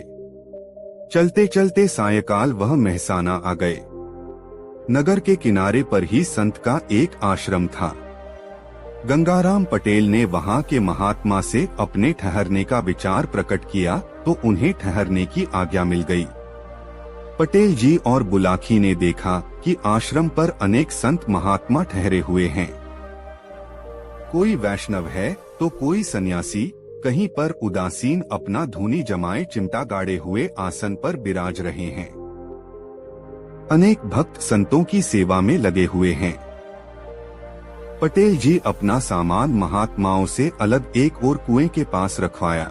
चलते चलते सायंकाल वह मेहसाना आ गए। नगर के किनारे पर ही संत का एक आश्रम था। गंगाराम पटेल ने वहां के महात्मा से अपने ठहरने का विचार प्रकट किया तो उन्हें ठहरने की आज्ञा मिल गई। पटेल जी और बुलाकी ने देखा कि आश्रम पर अनेक संत महात्मा ठहरे हुए हैं। कोई वैष्णव है तो कोई सन्यासी, कहीं पर उदासीन अपना धूनी जमाए चिमटा गाड़े हुए आसन पर विराज रहे हैं। अनेक भक्त संतों की सेवा में लगे हुए हैं। पटेल जी अपना सामान महात्माओं से अलग एक और कुएं के पास रखवाया।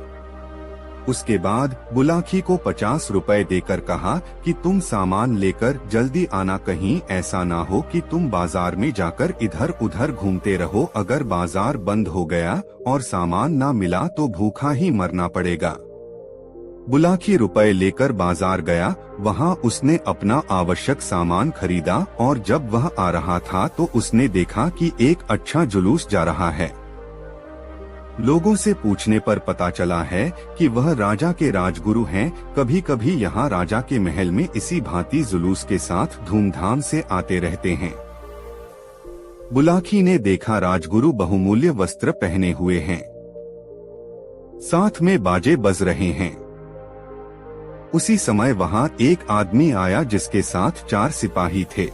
उसके बाद बुलाकी को 50 रुपए देकर कहा कि तुम सामान लेकर जल्दी आना, कहीं ऐसा ना हो कि तुम बाजार में जाकर इधर उधर घूमते रहो। अगर बाजार बंद हो गया और सामान ना मिला तो भूखा ही मरना पड़ेगा। बुलाकी रुपए लेकर बाजार गया। वहाँ उसने अपना आवश्यक सामान खरीदा और जब वह आ रहा था तो उसने देखा कि एक अच्छा जुलूस जा रहा है। लोगों से पूछने पर पता चला है कि वह राजा के राजगुरु हैं। कभी कभी यहाँ राजा के महल में इसी भांति जुलूस के साथ धूमधाम से आते रहते हैं। बुलाकी ने देखा राजगुरु बहुमूल्य वस्त्र पहने हुए हैं, साथ में बाजे बज रहे हैं। उसी समय वहाँ एक आदमी आया जिसके साथ 4 सिपाही थे।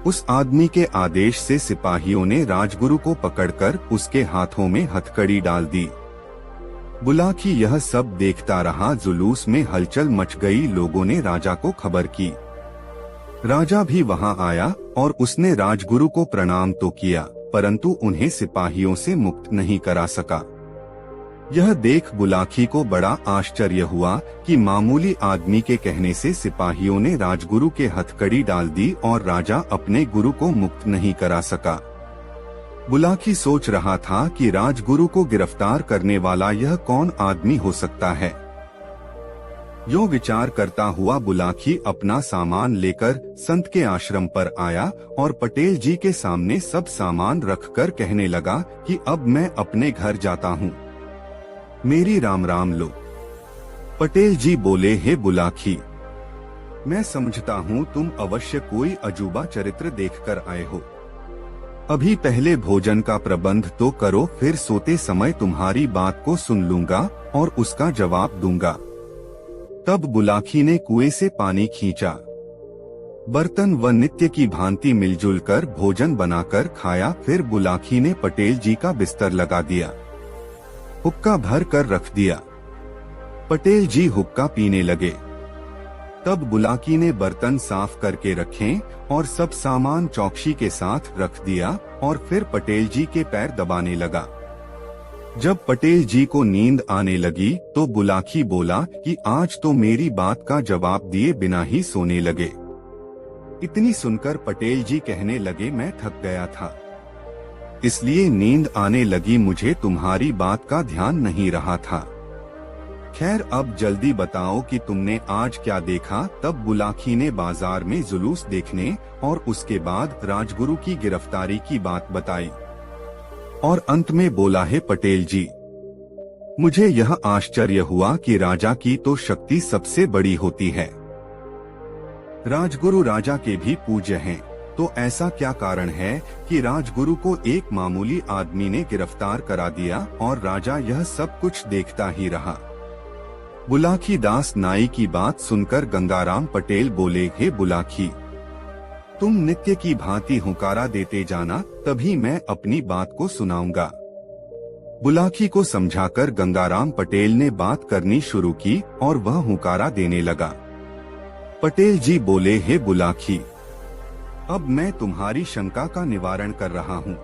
उस आदमी के आदेश से सिपाहियों ने राजगुरु को पकड़कर उसके हाथों में हथकड़ी डाल दी। बुलाकी यह सब देखता रहा। जुलूस में हलचल मच गई। लोगों ने राजा को खबर की। राजा भी वहां आया और उसने राजगुरु को प्रणाम तो किया, परंतु उन्हें सिपाहियों से मुक्त नहीं करा सका। यह देख बुलाकी को बड़ा आश्चर्य हुआ कि मामूली आदमी के कहने से सिपाहियों ने राजगुरु के हथकड़ी डाल दी और राजा अपने गुरु को मुक्त नहीं करा सका। बुलाकी सोच रहा था कि राजगुरु को गिरफ्तार करने वाला यह कौन आदमी हो सकता है। यो विचार करता हुआ बुलाकी अपना सामान लेकर संत के आश्रम पर आया और पटेल जी के सामने सब सामान रखकर कहने लगा कि अब मैं अपने घर जाता हूँ, मेरी राम राम लो। पटेल जी बोले, हे बुलाकी, मैं समझता हूँ तुम अवश्य कोई अजूबा चरित्र देखकर आए हो। अभी पहले भोजन का प्रबंध तो करो, फिर सोते समय तुम्हारी बात को सुन लूंगा और उसका जवाब दूंगा। तब बुलाकी ने कुएं से पानी खींचा, बर्तन व नित्य की भांति मिलजुल कर भोजन बनाकर खाया। फिर बुलाकी ने पटेल जी का बिस्तर लगा दिया, हुक्का भर कर रख दिया। पटेल जी हुक्का पीने लगे। तब बुलाकी ने बर्तन साफ करके रखे और सब सामान चौकसी के साथ रख दिया और फिर पटेल जी के पैर दबाने लगा। जब पटेल जी को नींद आने लगी तो बुलाकी बोला कि आज तो मेरी बात का जवाब दिए बिना ही सोने लगे। इतनी सुनकर पटेल जी कहने लगे, मैं थक गया था, इसलिए नींद आने लगी, मुझे तुम्हारी बात का ध्यान नहीं रहा था। खैर अब जल्दी बताओ कि तुमने आज क्या देखा। तब बुलाकी ने बाजार में जुलूस देखने और उसके बाद राजगुरु की गिरफ्तारी की बात बताई और अंत में बोला, है पटेल जी, मुझे यह आश्चर्य हुआ कि राजा की तो शक्ति सबसे बड़ी होती है। राजगुरु राजा के भी पूज्य हैं, तो ऐसा क्या कारण है कि राजगुरु को एक मामूली आदमी ने गिरफ्तार करा दिया और राजा यह सब कुछ देखता ही रहा। बुलाकी दास नाई की बात सुनकर गंगाराम पटेल बोले, हे बुलाकी, तुम नित्य की भांति हुंकारा देते जाना, तभी मैं अपनी बात को सुनाऊंगा। बुलाकी को समझाकर गंगाराम पटेल ने बात करनी शुरू की और वह हुंकारा देने लगा। पटेल जी बोले, हे बुलाकी, अब मैं तुम्हारी शंका का निवारण कर रहा हूँ।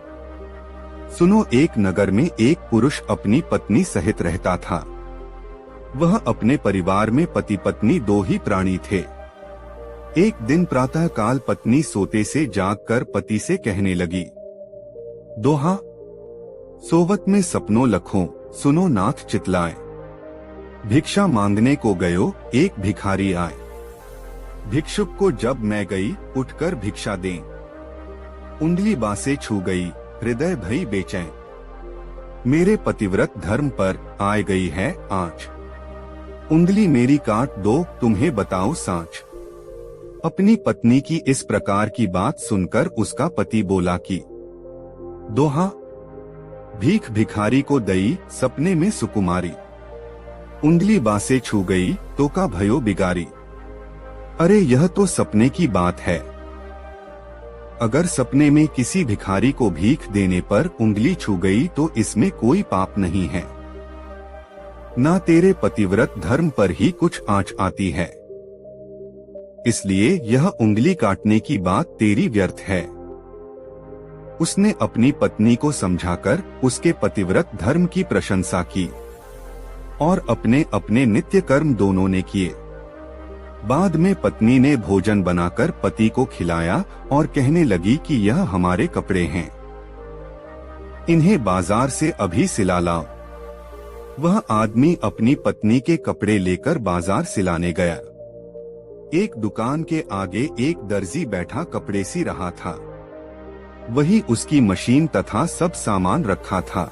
सुनो, एक नगर में एक पुरुष अपनी पत्नी सहित रहता था। वह अपने परिवार में पति पत्नी 2 ही प्राणी थे। एक दिन प्रातः काल पत्नी सोते से जागकर पति से कहने लगी, दोहा, सोवत में सपनों लखों, सुनो नाथ चितलाए। भिक्षा मांगने को गयो, एक भिखारी आए। भिक्षुक को जब मैं गई, उठकर भिक्षा दें। उंगली बासे छू गई, हृदय भई बेचैन। मेरे पतिव्रत धर्म पर आए गई है आँच। उंगली मेरी काट दो, तुम्हें बताओ साँच। अपनी पत्नी की इस प्रकार की बात सुनकर उसका पति बोला कि दोहा, भीख भिखारी को दई, सपने में सुकुमारी। उंगली बासे छू गई, तो का भयो बिगारी। अरे यह तो सपने की बात है। अगर सपने में किसी भिखारी को भीख देने पर उंगली छू गई तो इसमें कोई पाप नहीं है। ना तेरे पतिव्रत धर्म पर ही कुछ आँच आती है, इसलिए यह उंगली काटने की बात तेरी व्यर्थ है। उसने अपनी पत्नी को समझाकर उसके पतिव्रत धर्म की प्रशंसा की और अपने अपने नित्य कर्म दोनों ने किए। बाद में पत्नी ने भोजन बनाकर पति को खिलाया और कहने लगी कि यह हमारे कपड़े हैं, इन्हें बाजार से अभी सिला लाओ। वह आदमी अपनी पत्नी के कपड़े लेकर बाजार सिलाने गया। एक दुकान के आगे एक दर्जी बैठा कपड़े सी रहा था। वही उसकी मशीन तथा सब सामान रखा था।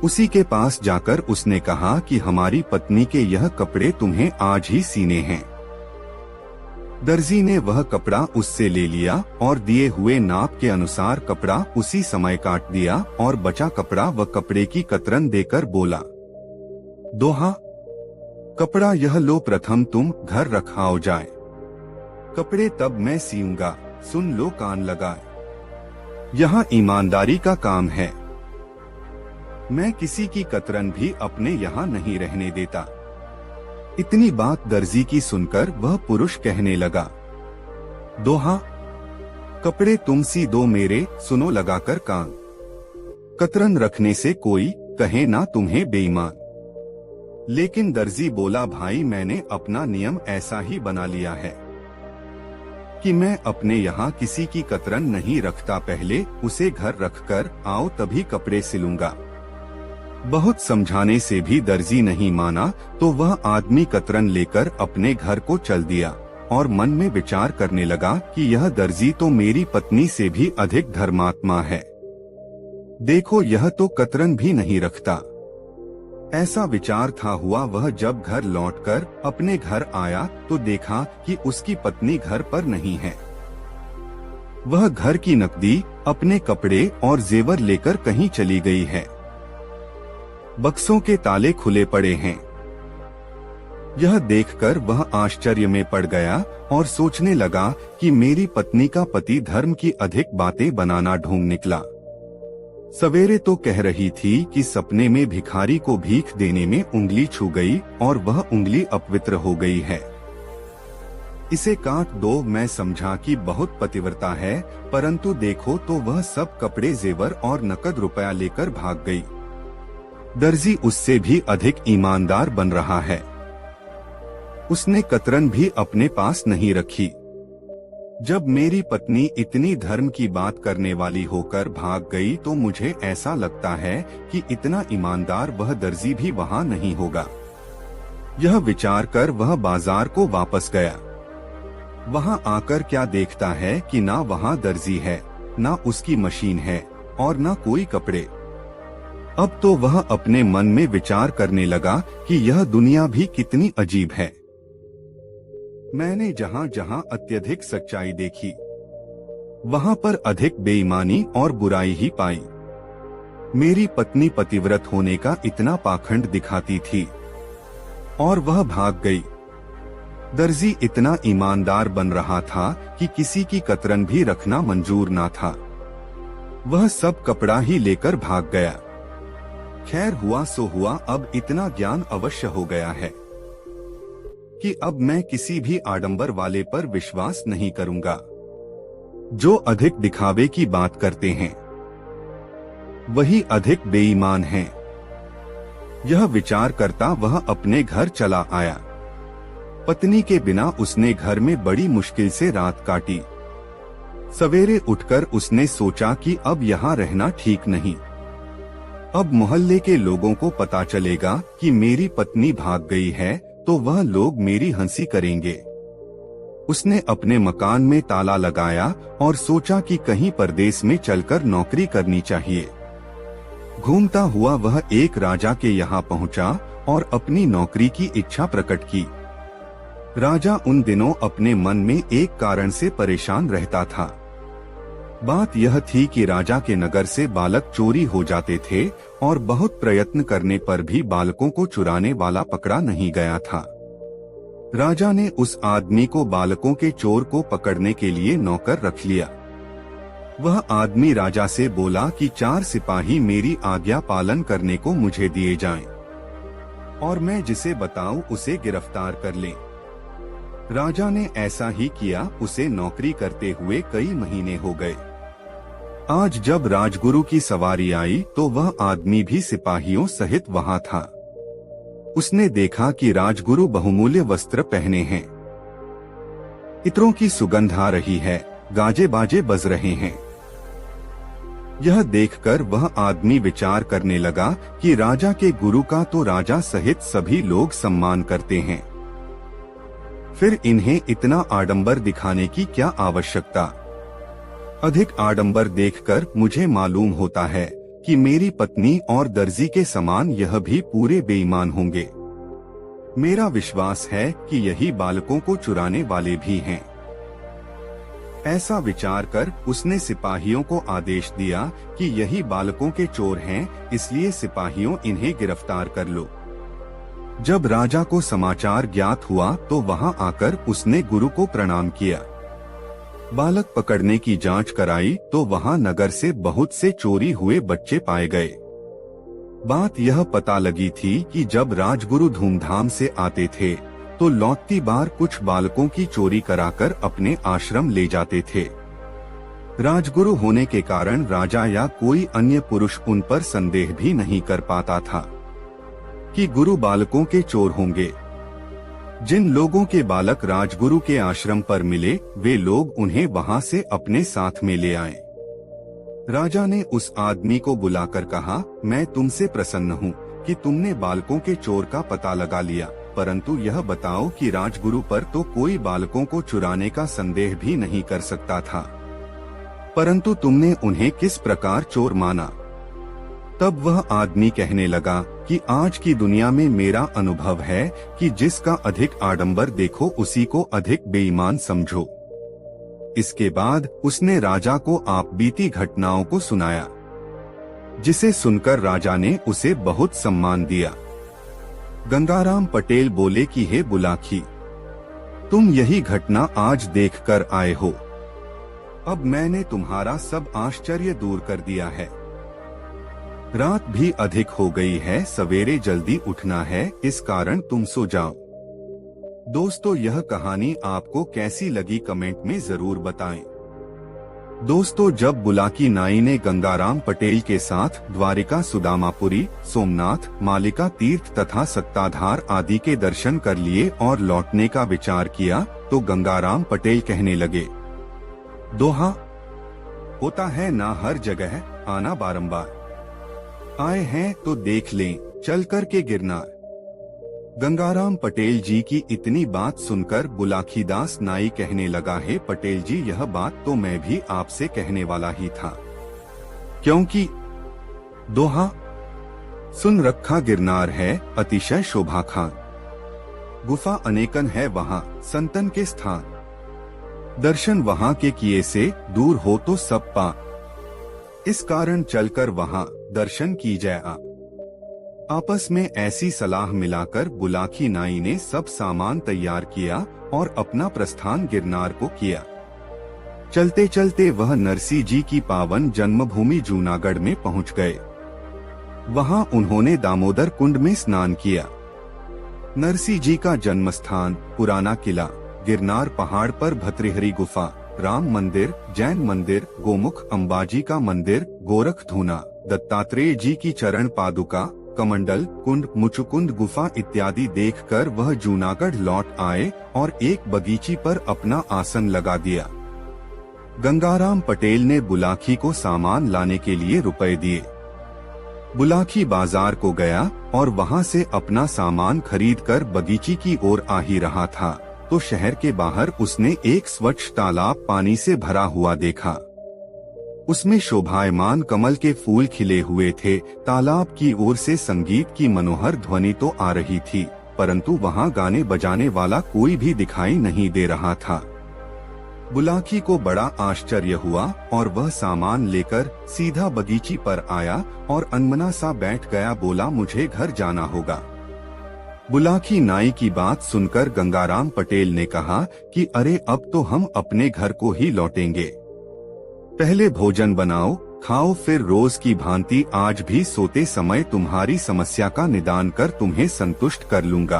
उसी के पास जाकर उसने कहा कि हमारी पत्नी के यह कपड़े तुम्हें आज ही सीने हैं। दर्जी ने वह कपड़ा उससे ले लिया और दिए हुए नाप के अनुसार कपड़ा उसी समय काट दिया और बचा कपड़ा व कपड़े की कतरन देकर बोला, दोहा कपड़ा यह लो, प्रथम तुम घर रखाओ जाए, कपड़े तब मैं सीऊंगा, सुन लो कान लगाए। यहाँ ईमानदारी का काम है। मैं किसी की कतरन भी अपने यहाँ नहीं रहने देता। इतनी बात दर्जी की सुनकर वह पुरुष कहने लगा, दोहा कपड़े तुम सी दो मेरे, सुनो लगाकर कान, कतरन रखने से कोई कहे ना तुम्हें बेईमान। लेकिन दर्जी बोला, भाई मैंने अपना नियम ऐसा ही बना लिया है कि मैं अपने यहाँ किसी की कतरन नहीं रखता, पहले उसे घर रखकर आओ तभी कपड़े सिलूंगा। बहुत समझाने से भी दर्जी नहीं माना तो वह आदमी कतरन लेकर अपने घर को चल दिया और मन में विचार करने लगा कि यह दर्जी तो मेरी पत्नी से भी अधिक धर्मात्मा है। देखो यह तो कतरन भी नहीं रखता। ऐसा विचार था हुआ वह जब घर लौटकर अपने घर आया तो देखा कि उसकी पत्नी घर पर नहीं है। वह घर की नकदी, अपने कपड़े और जेवर लेकर कहीं चली गई है। बक्सों के ताले खुले पड़े हैं। यह देखकर वह आश्चर्य में पड़ गया और सोचने लगा कि मेरी पत्नी का पति धर्म की अधिक बातें बनाना ढूंढ निकला। सवेरे तो कह रही थी कि सपने में भिखारी को भीख देने में उंगली छू गई और वह उंगली अपवित्र हो गई है। इसे काट दो। मैं समझा कि बहुत पतिव्रता है, परंतु देखो तो वह सब कपड़े, जेवर और नकद रुपया लेकर भाग गई। दर्जी उससे भी अधिक ईमानदार बन रहा है। उसने कतरन भी अपने पास नहीं रखी। जब मेरी पत्नी इतनी धर्म की बात करने वाली होकर भाग गई तो मुझे ऐसा लगता है कि इतना ईमानदार वह दर्जी भी वहां नहीं होगा। यह विचार कर वह बाजार को वापस गया। वहां आकर क्या देखता है कि ना वहां दर्जी है, ना उसकी मशीन है और ना कोई कपड़े। अब तो वह अपने मन में विचार करने लगा कि यह दुनिया भी कितनी अजीब है। मैंने जहां जहां अत्यधिक सच्चाई देखी, वहां पर अधिक बेईमानी और बुराई ही पाई। मेरी पत्नी पतिव्रत होने का इतना पाखंड दिखाती थी और वह भाग गई। दर्जी इतना ईमानदार बन रहा था कि किसी की कतरन भी रखना मंजूर ना था। वह सब कपड़ा ही लेकर भाग गया। खैर हुआ सो हुआ। अब इतना ज्ञान अवश्य हो गया है कि अब मैं किसी भी आडंबर वाले पर विश्वास नहीं करूंगा। जो अधिक दिखावे की बात करते हैं वही अधिक बेईमान हैं। यह विचार करता वह अपने घर चला आया। पत्नी के बिना उसने घर में बड़ी मुश्किल से रात काटी। सवेरे उठकर उसने सोचा कि अब यहाँ रहना ठीक नहीं। अब मोहल्ले के लोगों को पता चलेगा कि मेरी पत्नी भाग गई है तो वह लोग मेरी हंसी करेंगे। उसने अपने मकान में ताला लगाया और सोचा कि कहीं परदेश में चलकर नौकरी करनी चाहिए। घूमता हुआ वह एक राजा के यहाँ पहुँचा और अपनी नौकरी की इच्छा प्रकट की। राजा उन दिनों अपने मन में एक कारण से परेशान रहता था। बात यह थी कि राजा के नगर से बालक चोरी हो जाते थे और बहुत प्रयत्न करने पर भी बालकों को चुराने वाला पकड़ा नहीं गया था। राजा ने उस आदमी को बालकों के चोर को पकड़ने के लिए नौकर रख लिया। वह आदमी राजा से बोला कि 4 सिपाही मेरी आज्ञा पालन करने को मुझे दिए जाएं और मैं जिसे बताऊं उसे गिरफ्तार कर लें। राजा ने ऐसा ही किया। उसे नौकरी करते हुए कई महीने हो गए। आज जब राजगुरु की सवारी आई तो वह आदमी भी सिपाहियों सहित वहां था। उसने देखा कि राजगुरु बहुमूल्य वस्त्र पहने हैं, इत्रों की सुगंध आ रही है, गाजे बाजे बज रहे हैं। यह देखकर वह आदमी विचार करने लगा कि राजा के गुरु का तो राजा सहित सभी लोग सम्मान करते हैं, फिर इन्हें इतना आडंबर दिखाने की क्या आवश्यकता। अधिक आडंबर देखकर मुझे मालूम होता है कि मेरी पत्नी और दर्जी के समान यह भी पूरे बेईमान होंगे। मेरा विश्वास है कि यही बालकों को चुराने वाले भी हैं। ऐसा विचार कर उसने सिपाहियों को आदेश दिया कि यही बालकों के चोर हैं, इसलिए सिपाहियों इन्हें गिरफ्तार कर लो। जब राजा को समाचार ज्ञात हुआ तो वहां आकर उसने गुरु को प्रणाम किया। बालक पकड़ने की जांच कराई तो वहां नगर से बहुत से चोरी हुए बच्चे पाए गए। बात यह पता लगी थी कि जब राजगुरु धूमधाम से आते थे तो लौटती बार कुछ बालकों की चोरी कराकर अपने आश्रम ले जाते थे। राजगुरु होने के कारण राजा या कोई अन्य पुरुष उन पर संदेह भी नहीं कर पाता था कि गुरु बालकों के चोर होंगे। जिन लोगों के बालक राजगुरु के आश्रम पर मिले वे लोग उन्हें वहां से अपने साथ में ले आए। राजा ने उस आदमी को बुलाकर कहा, मैं तुमसे प्रसन्न हूँ कि तुमने बालकों के चोर का पता लगा लिया, परंतु यह बताओ कि राजगुरु पर तो कोई बालकों को चुराने का संदेह भी नहीं कर सकता था, परंतु तुमने उन्हें किस प्रकार चोर माना। तब वह आदमी कहने लगा कि आज की दुनिया में मेरा अनुभव है कि जिसका अधिक आडंबर देखो उसी को अधिक बेईमान समझो। इसके बाद उसने राजा को आप बीती घटनाओं को सुनाया, जिसे सुनकर राजा ने उसे बहुत सम्मान दिया। गंगाराम पटेल बोले कि हे बुलाकी, तुम यही घटना आज देखकर आए हो। अब मैंने तुम्हारा सब आश्चर्य दूर कर दिया है। रात भी अधिक हो गई है, सवेरे जल्दी उठना है, इस कारण तुम सो जाओ। दोस्तों, यह कहानी आपको कैसी लगी कमेंट में जरूर बताएं। दोस्तों, जब बुलाकी नाई ने गंगाराम पटेल के साथ द्वारिका, सुदामापुरी, सोमनाथ, मालिका तीर्थ तथा सत्ताधार आदि के दर्शन कर लिए और लौटने का विचार किया तो गंगाराम पटेल कहने लगे, दोहा होता है ना हर जगह आना बारंबार, आए हैं तो देख लें चल कर के गिरनार। गंगाराम पटेल जी की इतनी बात सुनकर बुलाखीदास नाई कहने लगा, है पटेल जी, यह बात तो मैं भी आपसे कहने वाला ही था, क्योंकि दोहा सुन रखा गिरनार है अतिशय शोभा खान, गुफा अनेकन है वहाँ संतन के स्थान, दर्शन वहाँ के किए से दूर हो तो सब पा, इस कारण चलकर वहाँ दर्शन की जाए आप। आपस में ऐसी सलाह मिलाकर बुलाकी नाई ने सब सामान तैयार किया और अपना प्रस्थान गिरनार को किया। चलते चलते वह नरसी जी की पावन जन्मभूमि जूनागढ़ में पहुंच गए। वहां उन्होंने दामोदर कुंड में स्नान किया। नरसी जी का जन्म स्थान, पुराना किला, गिरनार पहाड़ पर भतृहरि गुफा, राम मंदिर, जैन मंदिर, गोमुख अंबाजी का मंदिर, गोरख धूना, दत्तात्रेय जी की चरण पादुका, कमंडल कुंड, मुचुकुंद गुफा इत्यादि देखकर वह जूनागढ़ लौट आए और एक बगीची पर अपना आसन लगा दिया। गंगाराम पटेल ने बुलाकी को सामान लाने के लिए रुपए दिए। बुलाकी बाजार को गया और वहां से अपना सामान खरीदकर बगीची की ओर आ ही रहा था तो शहर के बाहर उसने एक स्वच्छ तालाब पानी से भरा हुआ देखा। उसमें शोभायमान कमल के फूल खिले हुए थे। तालाब की ओर से संगीत की मनोहर ध्वनि तो आ रही थी, परंतु वहां गाने बजाने वाला कोई भी दिखाई नहीं दे रहा था। बुलाकी को बड़ा आश्चर्य हुआ और वह सामान लेकर सीधा बगीची पर आया और अनमना सा बैठ गया। बोला, मुझे घर जाना होगा। बुलाकी नाई की बात सुनकर गंगाराम पटेल ने कहा कि अरे, अब तो हम अपने घर को ही लौटेंगे। पहले भोजन बनाओ, खाओ, फिर रोज की भांति आज भी सोते समय तुम्हारी समस्या का निदान कर तुम्हें संतुष्ट कर लूंगा।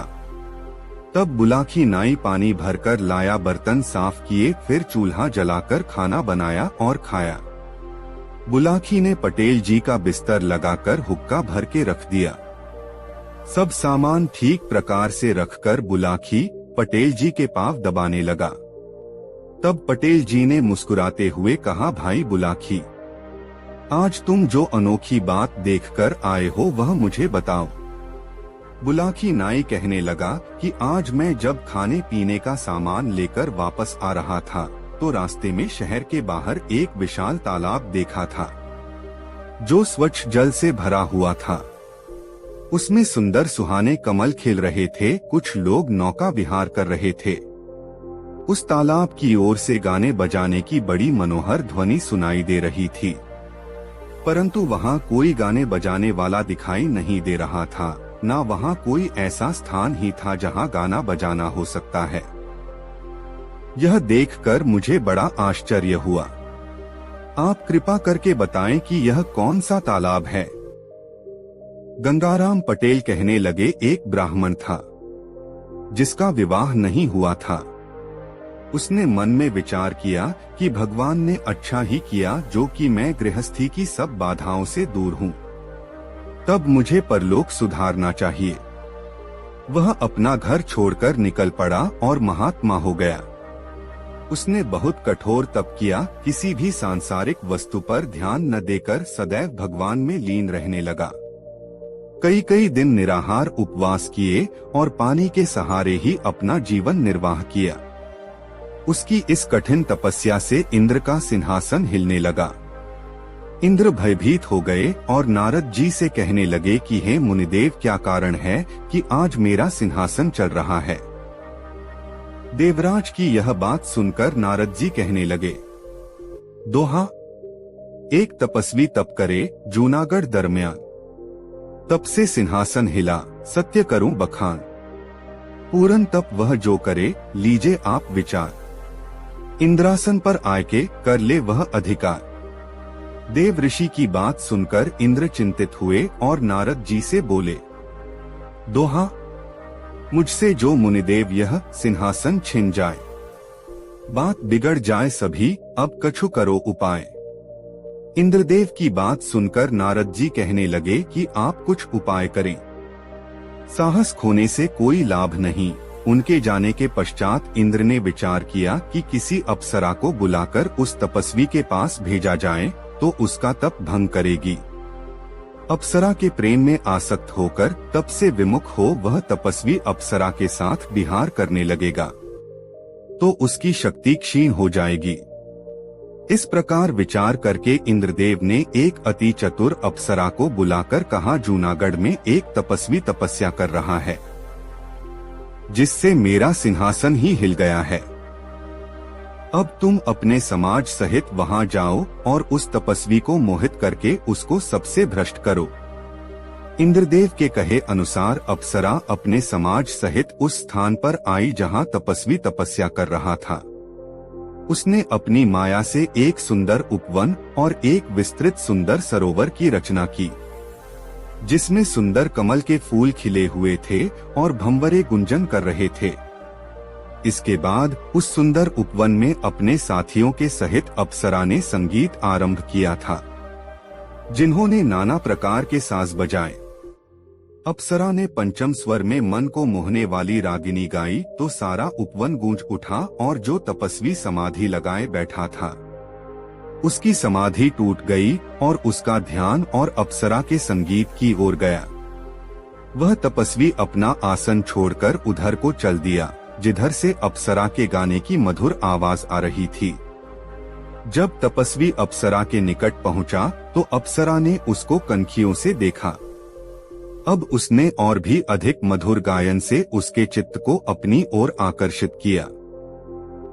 तब बुलाकी नाई पानी भरकर लाया, बर्तन साफ किए, फिर चूल्हा जलाकर खाना बनाया और खाया। बुलाकी ने पटेल जी का बिस्तर लगाकर हुक्का भर के रख दिया। सब सामान ठीक प्रकार से रखकर बुलाकी पटेल जी के पांव दबाने लगा। तब पटेल जी ने मुस्कुराते हुए कहा, भाई बुलाकी, आज तुम जो अनोखी बात देखकर आए हो वह मुझे बताओ। बुलाकी नाई कहने लगा कि आज मैं जब खाने पीने का सामान लेकर वापस आ रहा था तो रास्ते में शहर के बाहर एक विशाल तालाब देखा था जो स्वच्छ जल से भरा हुआ था। उसमें सुंदर सुहाने कमल खिल रहे थे। कुछ लोग नौका विहार कर रहे थे। उस तालाब की ओर से गाने बजाने की बड़ी मनोहर ध्वनि सुनाई दे रही थी, परंतु वहाँ कोई गाने बजाने वाला दिखाई नहीं दे रहा था। ना वहाँ कोई ऐसा स्थान ही था जहाँ गाना बजाना हो सकता है। यह देखकर मुझे बड़ा आश्चर्य हुआ। आप कृपा करके बताएं कि यह कौन सा तालाब है। गंगाराम पटेल कहने लगे, एक ब्राह्मण था जिसका विवाह नहीं हुआ था। उसने मन में विचार किया कि भगवान ने अच्छा ही किया जो कि मैं गृहस्थी की सब बाधाओं से दूर हूँ। तब मुझे परलोक सुधारना चाहिए। वह अपना घर छोड़कर निकल पड़ा और महात्मा हो गया। उसने बहुत कठोर तप किया, किसी भी सांसारिक वस्तु पर ध्यान न देकर सदैव भगवान में लीन रहने लगा। कई कई दिन निराहार उपवास किए और पानी के सहारे ही अपना जीवन निर्वाह किया। उसकी इस कठिन तपस्या से इंद्र का सिंहासन हिलने लगा। इंद्र भयभीत हो गए और नारद जी से कहने लगे कि हे मुनिदेव, क्या कारण है कि आज मेरा सिंहासन चल रहा है। देवराज की यह बात सुनकर नारद जी कहने लगे, दोहा, एक तपस्वी तप करे जूनागढ़ दरमियान, तप से सिंहासन हिला सत्य करूं बखान, पूरन तप वह जो करे लीजे आप विचार, इंद्रासन पर आके कर ले वह अधिकार। देव ऋषि की बात सुनकर इंद्र चिंतित हुए और नारद जी से बोले, दोहा, मुझसे जो मुनिदेव यह सिंहासन छिन जाए, बात बिगड़ जाए सभी, अब कछु करो उपाय। इंद्रदेव की बात सुनकर नारद जी कहने लगे कि आप कुछ उपाय करें। साहस खोने से कोई लाभ नहीं। उनके जाने के पश्चात इंद्र ने विचार किया कि किसी अप्सरा को बुलाकर उस तपस्वी के पास भेजा जाए तो उसका तप भंग करेगी। अप्सरा के प्रेम में आसक्त होकर तप से विमुख हो वह तपस्वी अप्सरा के साथ विहार करने लगेगा तो उसकी शक्ति क्षीण हो जाएगी। इस प्रकार विचार करके इंद्रदेव ने एक अति चतुर अप्सरा को बुलाकर कहा, जूनागढ़ में एक तपस्वी तपस्या कर रहा है जिससे मेरा सिंहासन ही हिल गया है। अब तुम अपने समाज सहित वहां जाओ और उस तपस्वी को मोहित करके उसको सबसे भ्रष्ट करो। इंद्रदेव के कहे अनुसार अप्सरा अपने समाज सहित उस स्थान पर आई जहां तपस्वी तपस्या कर रहा था। उसने अपनी माया से एक सुंदर उपवन और एक विस्तृत सुंदर सरोवर की रचना की जिसमें सुंदर कमल के फूल खिले हुए थे और भंवरे गुंजन कर रहे थे। इसके बाद उस सुंदर उपवन में अपने साथियों के सहित अप्सरा ने संगीत आरंभ किया था, जिन्होंने नाना प्रकार के साज बजाए। अप्सरा ने पंचम स्वर में मन को मोहने वाली रागिनी गाई तो सारा उपवन गूंज उठा और जो तपस्वी समाधि लगाए बैठा था उसकी समाधि टूट गई और उसका ध्यान और अप्सरा के संगीत की ओर गया। वह तपस्वी अपना आसन छोड़कर उधर को चल दिया जिधर से अप्सरा के गाने की मधुर आवाज आ रही थी। जब तपस्वी अप्सरा के निकट पहुंचा तो अप्सरा ने उसको कनखियों से देखा। अब उसने और भी अधिक मधुर गायन से उसके चित्त को अपनी ओर आकर्षित किया,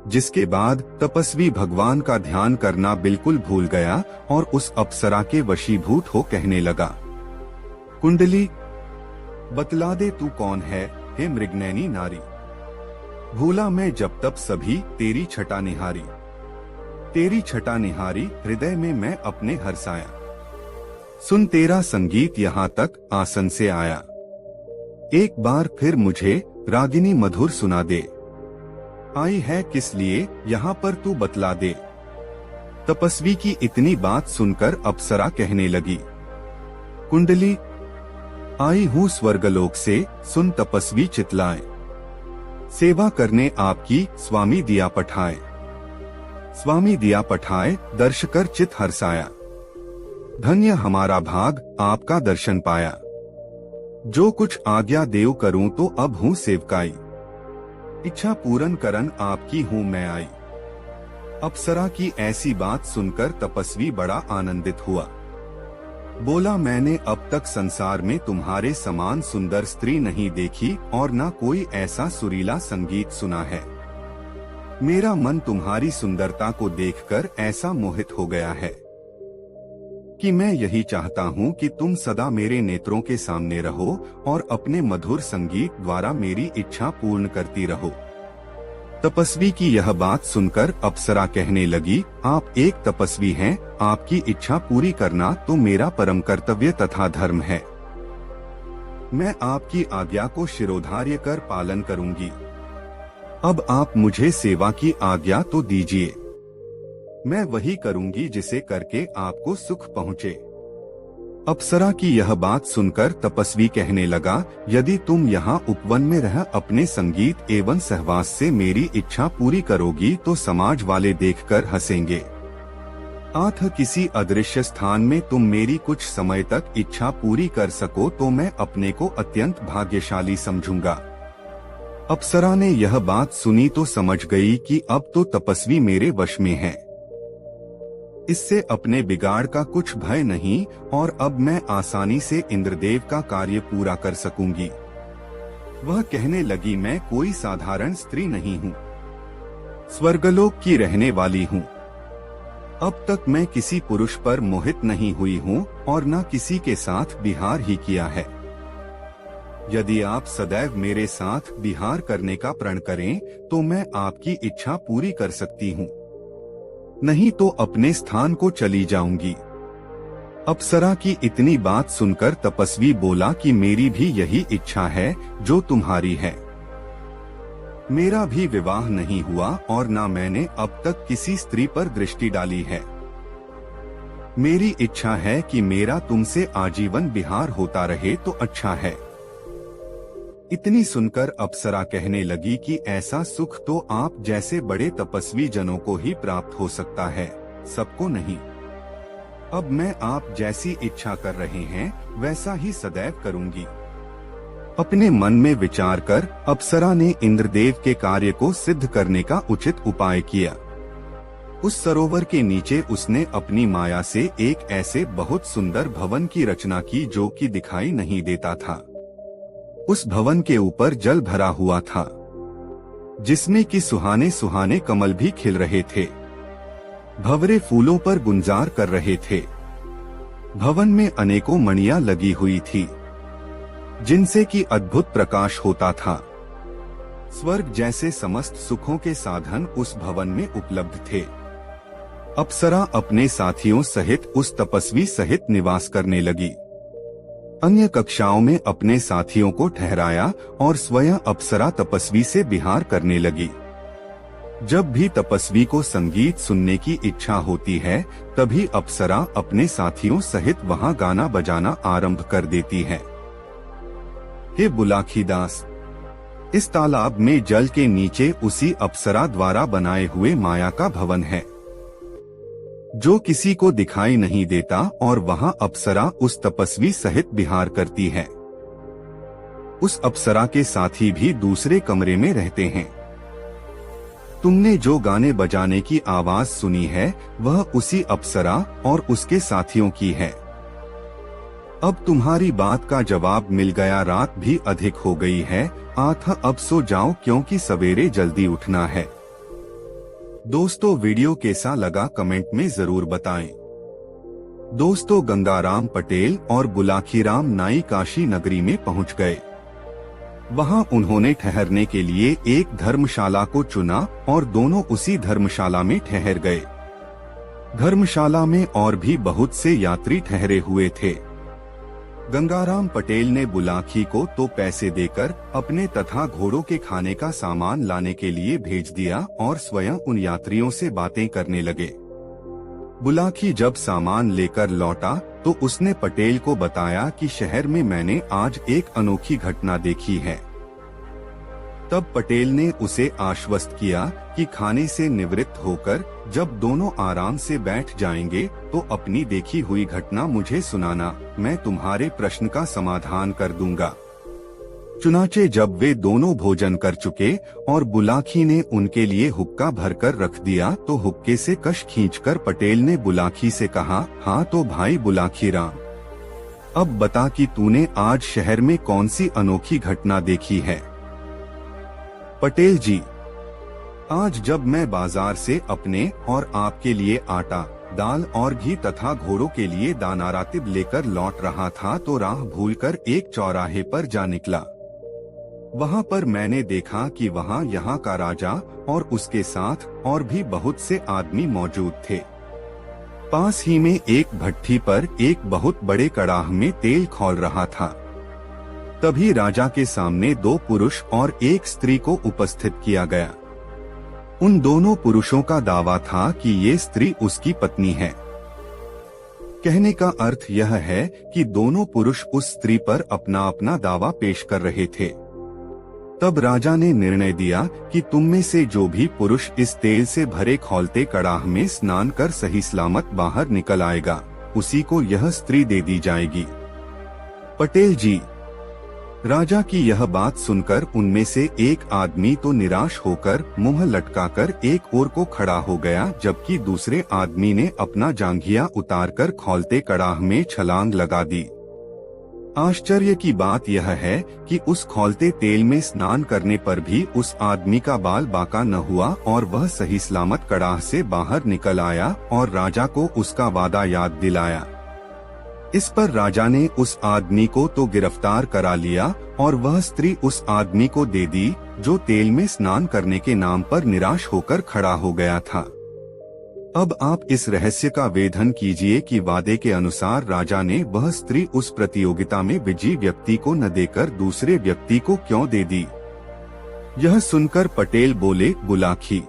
जिसके बाद तपस्वी भगवान का ध्यान करना बिल्कुल भूल गया और उस अप्सरा के वशीभूत हो कहने लगा, कुंडली, बतला दे तू कौन है हे मृगनैनी नारी। भूला मैं जब तब सभी तेरी छटा निहारी, तेरी छटा निहारी हृदय में मैं अपने हर्षाया। सुन तेरा संगीत यहाँ तक आसन से आया, एक बार फिर मुझे रागिनी मधुर सुना दे। आई है किस लिए यहाँ पर तू बतला दे। तपस्वी की इतनी बात सुनकर अप्सरा कहने लगी, कुंडली, आई हूँ स्वर्गलोक से, सुन तपस्वी चितलाए। सेवा करने आपकी स्वामी दिया पठाए। स्वामी दिया पठाए, दर्श कर चित हर्षाया। धन्य हमारा भाग, आपका दर्शन पाया। जो कुछ आज्ञा देव करूं तो अब हूँ सेवकाई। इच्छा पूर्ण करन आपकी हूँ मैं आई। अप्सरा की ऐसी बात सुनकर तपस्वी बड़ा आनंदित हुआ। बोला, मैंने अब तक संसार में तुम्हारे समान सुंदर स्त्री नहीं देखी और न कोई ऐसा सुरीला संगीत सुना है। मेरा मन तुम्हारी सुंदरता को देखकर ऐसा मोहित हो गया है कि मैं यही चाहता हूँ कि तुम सदा मेरे नेत्रों के सामने रहो और अपने मधुर संगीत द्वारा मेरी इच्छा पूर्ण करती रहो। तपस्वी की यह बात सुनकर अप्सरा कहने लगी, आप एक तपस्वी हैं, आपकी इच्छा पूरी करना तो मेरा परम कर्तव्य तथा धर्म है। मैं आपकी आज्ञा को शिरोधार्य कर पालन करूंगी। अब आप मुझे सेवा की आज्ञा तो दीजिए। मैं वही करूंगी जिसे करके आपको सुख पहुँचे। अप्सरा की यह बात सुनकर तपस्वी कहने लगा, यदि तुम यहाँ उपवन में रह अपने संगीत एवं सहवास से मेरी इच्छा पूरी करोगी तो समाज वाले देखकर हंसेंगे। आठ किसी अदृश्य स्थान में तुम मेरी कुछ समय तक इच्छा पूरी कर सको तो मैं अपने को अत्यंत भाग्यशाली समझूंगा। अप्सरा ने यह बात सुनी तो समझ गई कि अब तो तपस्वी मेरे वश में है। इससे अपने बिगाड़ का कुछ भय नहीं और अब मैं आसानी से इंद्रदेव का कार्य पूरा कर सकूंगी। वह कहने लगी, मैं कोई साधारण स्त्री नहीं हूँ, स्वर्गलोक की रहने वाली हूँ। अब तक मैं किसी पुरुष पर मोहित नहीं हुई हूँ और न किसी के साथ विहार ही किया है। यदि आप सदैव मेरे साथ विहार करने का प्रण करें तो मैं आपकी इच्छा पूरी कर सकती हूँ, नहीं तो अपने स्थान को चली जाऊंगी। अप्सरा की इतनी बात सुनकर तपस्वी बोला कि मेरी भी यही इच्छा है जो तुम्हारी है। मेरा भी विवाह नहीं हुआ और ना मैंने अब तक किसी स्त्री पर दृष्टि डाली है। मेरी इच्छा है कि मेरा तुमसे आजीवन विहार होता रहे तो अच्छा है। इतनी सुनकर अप्सरा कहने लगी कि ऐसा सुख तो आप जैसे बड़े तपस्वी जनों को ही प्राप्त हो सकता है, सबको नहीं। अब मैं आप जैसी इच्छा कर रहे हैं वैसा ही सदैव करूंगी। अपने मन में विचार कर अप्सरा ने इंद्रदेव के कार्य को सिद्ध करने का उचित उपाय किया। उस सरोवर के नीचे उसने अपनी माया से एक ऐसे बहुत सुंदर भवन की रचना की जो कि दिखाई नहीं देता था। उस भवन के ऊपर जल भरा हुआ था, जिसमें कि सुहाने सुहाने कमल भी खिल रहे थे, भंवरे फूलों पर गुंजार कर रहे थे। भवन में अनेकों मणियां लगी हुई थी, जिनसे कि अद्भुत प्रकाश होता था। स्वर्ग जैसे समस्त सुखों के साधन उस भवन में उपलब्ध थे। अप्सरा अपने साथियों सहित उस तपस्वी सहित निवास करने लगी। अन्य कक्षाओं में अपने साथियों को ठहराया और स्वयं अप्सरा तपस्वी से विहार करने लगी। जब भी तपस्वी को संगीत सुनने की इच्छा होती है तभी अप्सरा अपने साथियों सहित वहां गाना बजाना आरंभ कर देती है। हे बुलाखीदास, इस तालाब में जल के नीचे उसी अप्सरा द्वारा बनाए हुए माया का भवन है, जो किसी को दिखाई नहीं देता और वहां अप्सरा उस तपस्वी सहित विहार करती है। उस अप्सरा के साथी भी दूसरे कमरे में रहते हैं। तुमने जो गाने बजाने की आवाज सुनी है वह उसी अप्सरा और उसके साथियों की है। अब तुम्हारी बात का जवाब मिल गया। रात भी अधिक हो गई है, अब सो जाओ क्योंकि सवेरे जल्दी उठना है। दोस्तों, वीडियो कैसा लगा कमेंट में जरूर बताएं। दोस्तों, गंगाराम पटेल और बुलाखीराम नाई काशी नगरी में पहुंच गए। वहां उन्होंने ठहरने के लिए एक धर्मशाला को चुना और दोनों उसी धर्मशाला में ठहर गए। धर्मशाला में और भी बहुत से यात्री ठहरे हुए थे। गंगाराम पटेल ने बुलाखी को तो पैसे देकर अपने तथा घोड़ों के खाने का सामान लाने के लिए भेज दिया और स्वयं उन यात्रियों से बातें करने लगे। बुलाकी जब सामान लेकर लौटा तो उसने पटेल को बताया कि शहर में मैंने आज एक अनोखी घटना देखी है। तब पटेल ने उसे आश्वस्त किया कि खाने से निवृत्त होकर जब दोनों आराम से बैठ जाएंगे तो अपनी देखी हुई घटना मुझे सुनाना, मैं तुम्हारे प्रश्न का समाधान कर दूंगा। चुनाचे जब वे दोनों भोजन कर चुके और बुलाकी ने उनके लिए हुक्का भरकर रख दिया तो हुक्के से कश खींचकर पटेल ने बुलाकी से कहा, हाँ तो भाई बुलाकी राम, अब बता कि तूने आज शहर में कौन सी अनोखी घटना देखी है। पटेल जी, आज जब मैं बाजार से अपने और आपके लिए आटा, दाल और घी तथा घोड़ों के लिए दाना रातिब लेकर लौट रहा था तो राह भूलकर एक चौराहे पर जा निकला। वहां पर मैंने देखा कि वहां यहाँ का राजा और उसके साथ और भी बहुत से आदमी मौजूद थे। पास ही में एक भट्ठी पर एक बहुत बड़े कड़ाह में तेल खौल रहा था। तभी राजा के सामने दो पुरुष और एक स्त्री को उपस्थित किया गया। उन दोनों पुरुषों का दावा था कि ये स्त्री उसकी पत्नी है। कहने का अर्थ यह है कि दोनों पुरुष उस स्त्री पर अपना अपना दावा पेश कर रहे थे। तब राजा ने निर्णय दिया कि तुम में से जो भी पुरुष इस तेल से भरे खौलते कड़ाह में स्नान कर सही सलामत बाहर निकल आएगा, उसी को यह स्त्री दे दी जाएगी। पटेल जी, राजा की यह बात सुनकर उनमें से एक आदमी तो निराश होकर मुंह लटकाकर एक ओर को खड़ा हो गया, जबकि दूसरे आदमी ने अपना जांघिया उतारकर खौलते कड़ाह में छलांग लगा दी। आश्चर्य की बात यह है कि उस खौलते तेल में स्नान करने पर भी उस आदमी का बाल बांका न हुआ और वह सही सलामत कड़ाह से बाहर निकल आया और राजा को उसका वादा याद दिलाया। इस पर राजा ने उस आदमी को तो गिरफ्तार करा लिया और वह स्त्री उस आदमी को दे दी जो तेल में स्नान करने के नाम पर निराश होकर खड़ा हो गया था। अब आप इस रहस्य का वेधन कीजिए कि वादे के अनुसार राजा ने वह स्त्री उस प्रतियोगिता में विजयी व्यक्ति को न देकर दूसरे व्यक्ति को क्यों दे दी। यह सुनकर पटेल बोले, बुलाकी,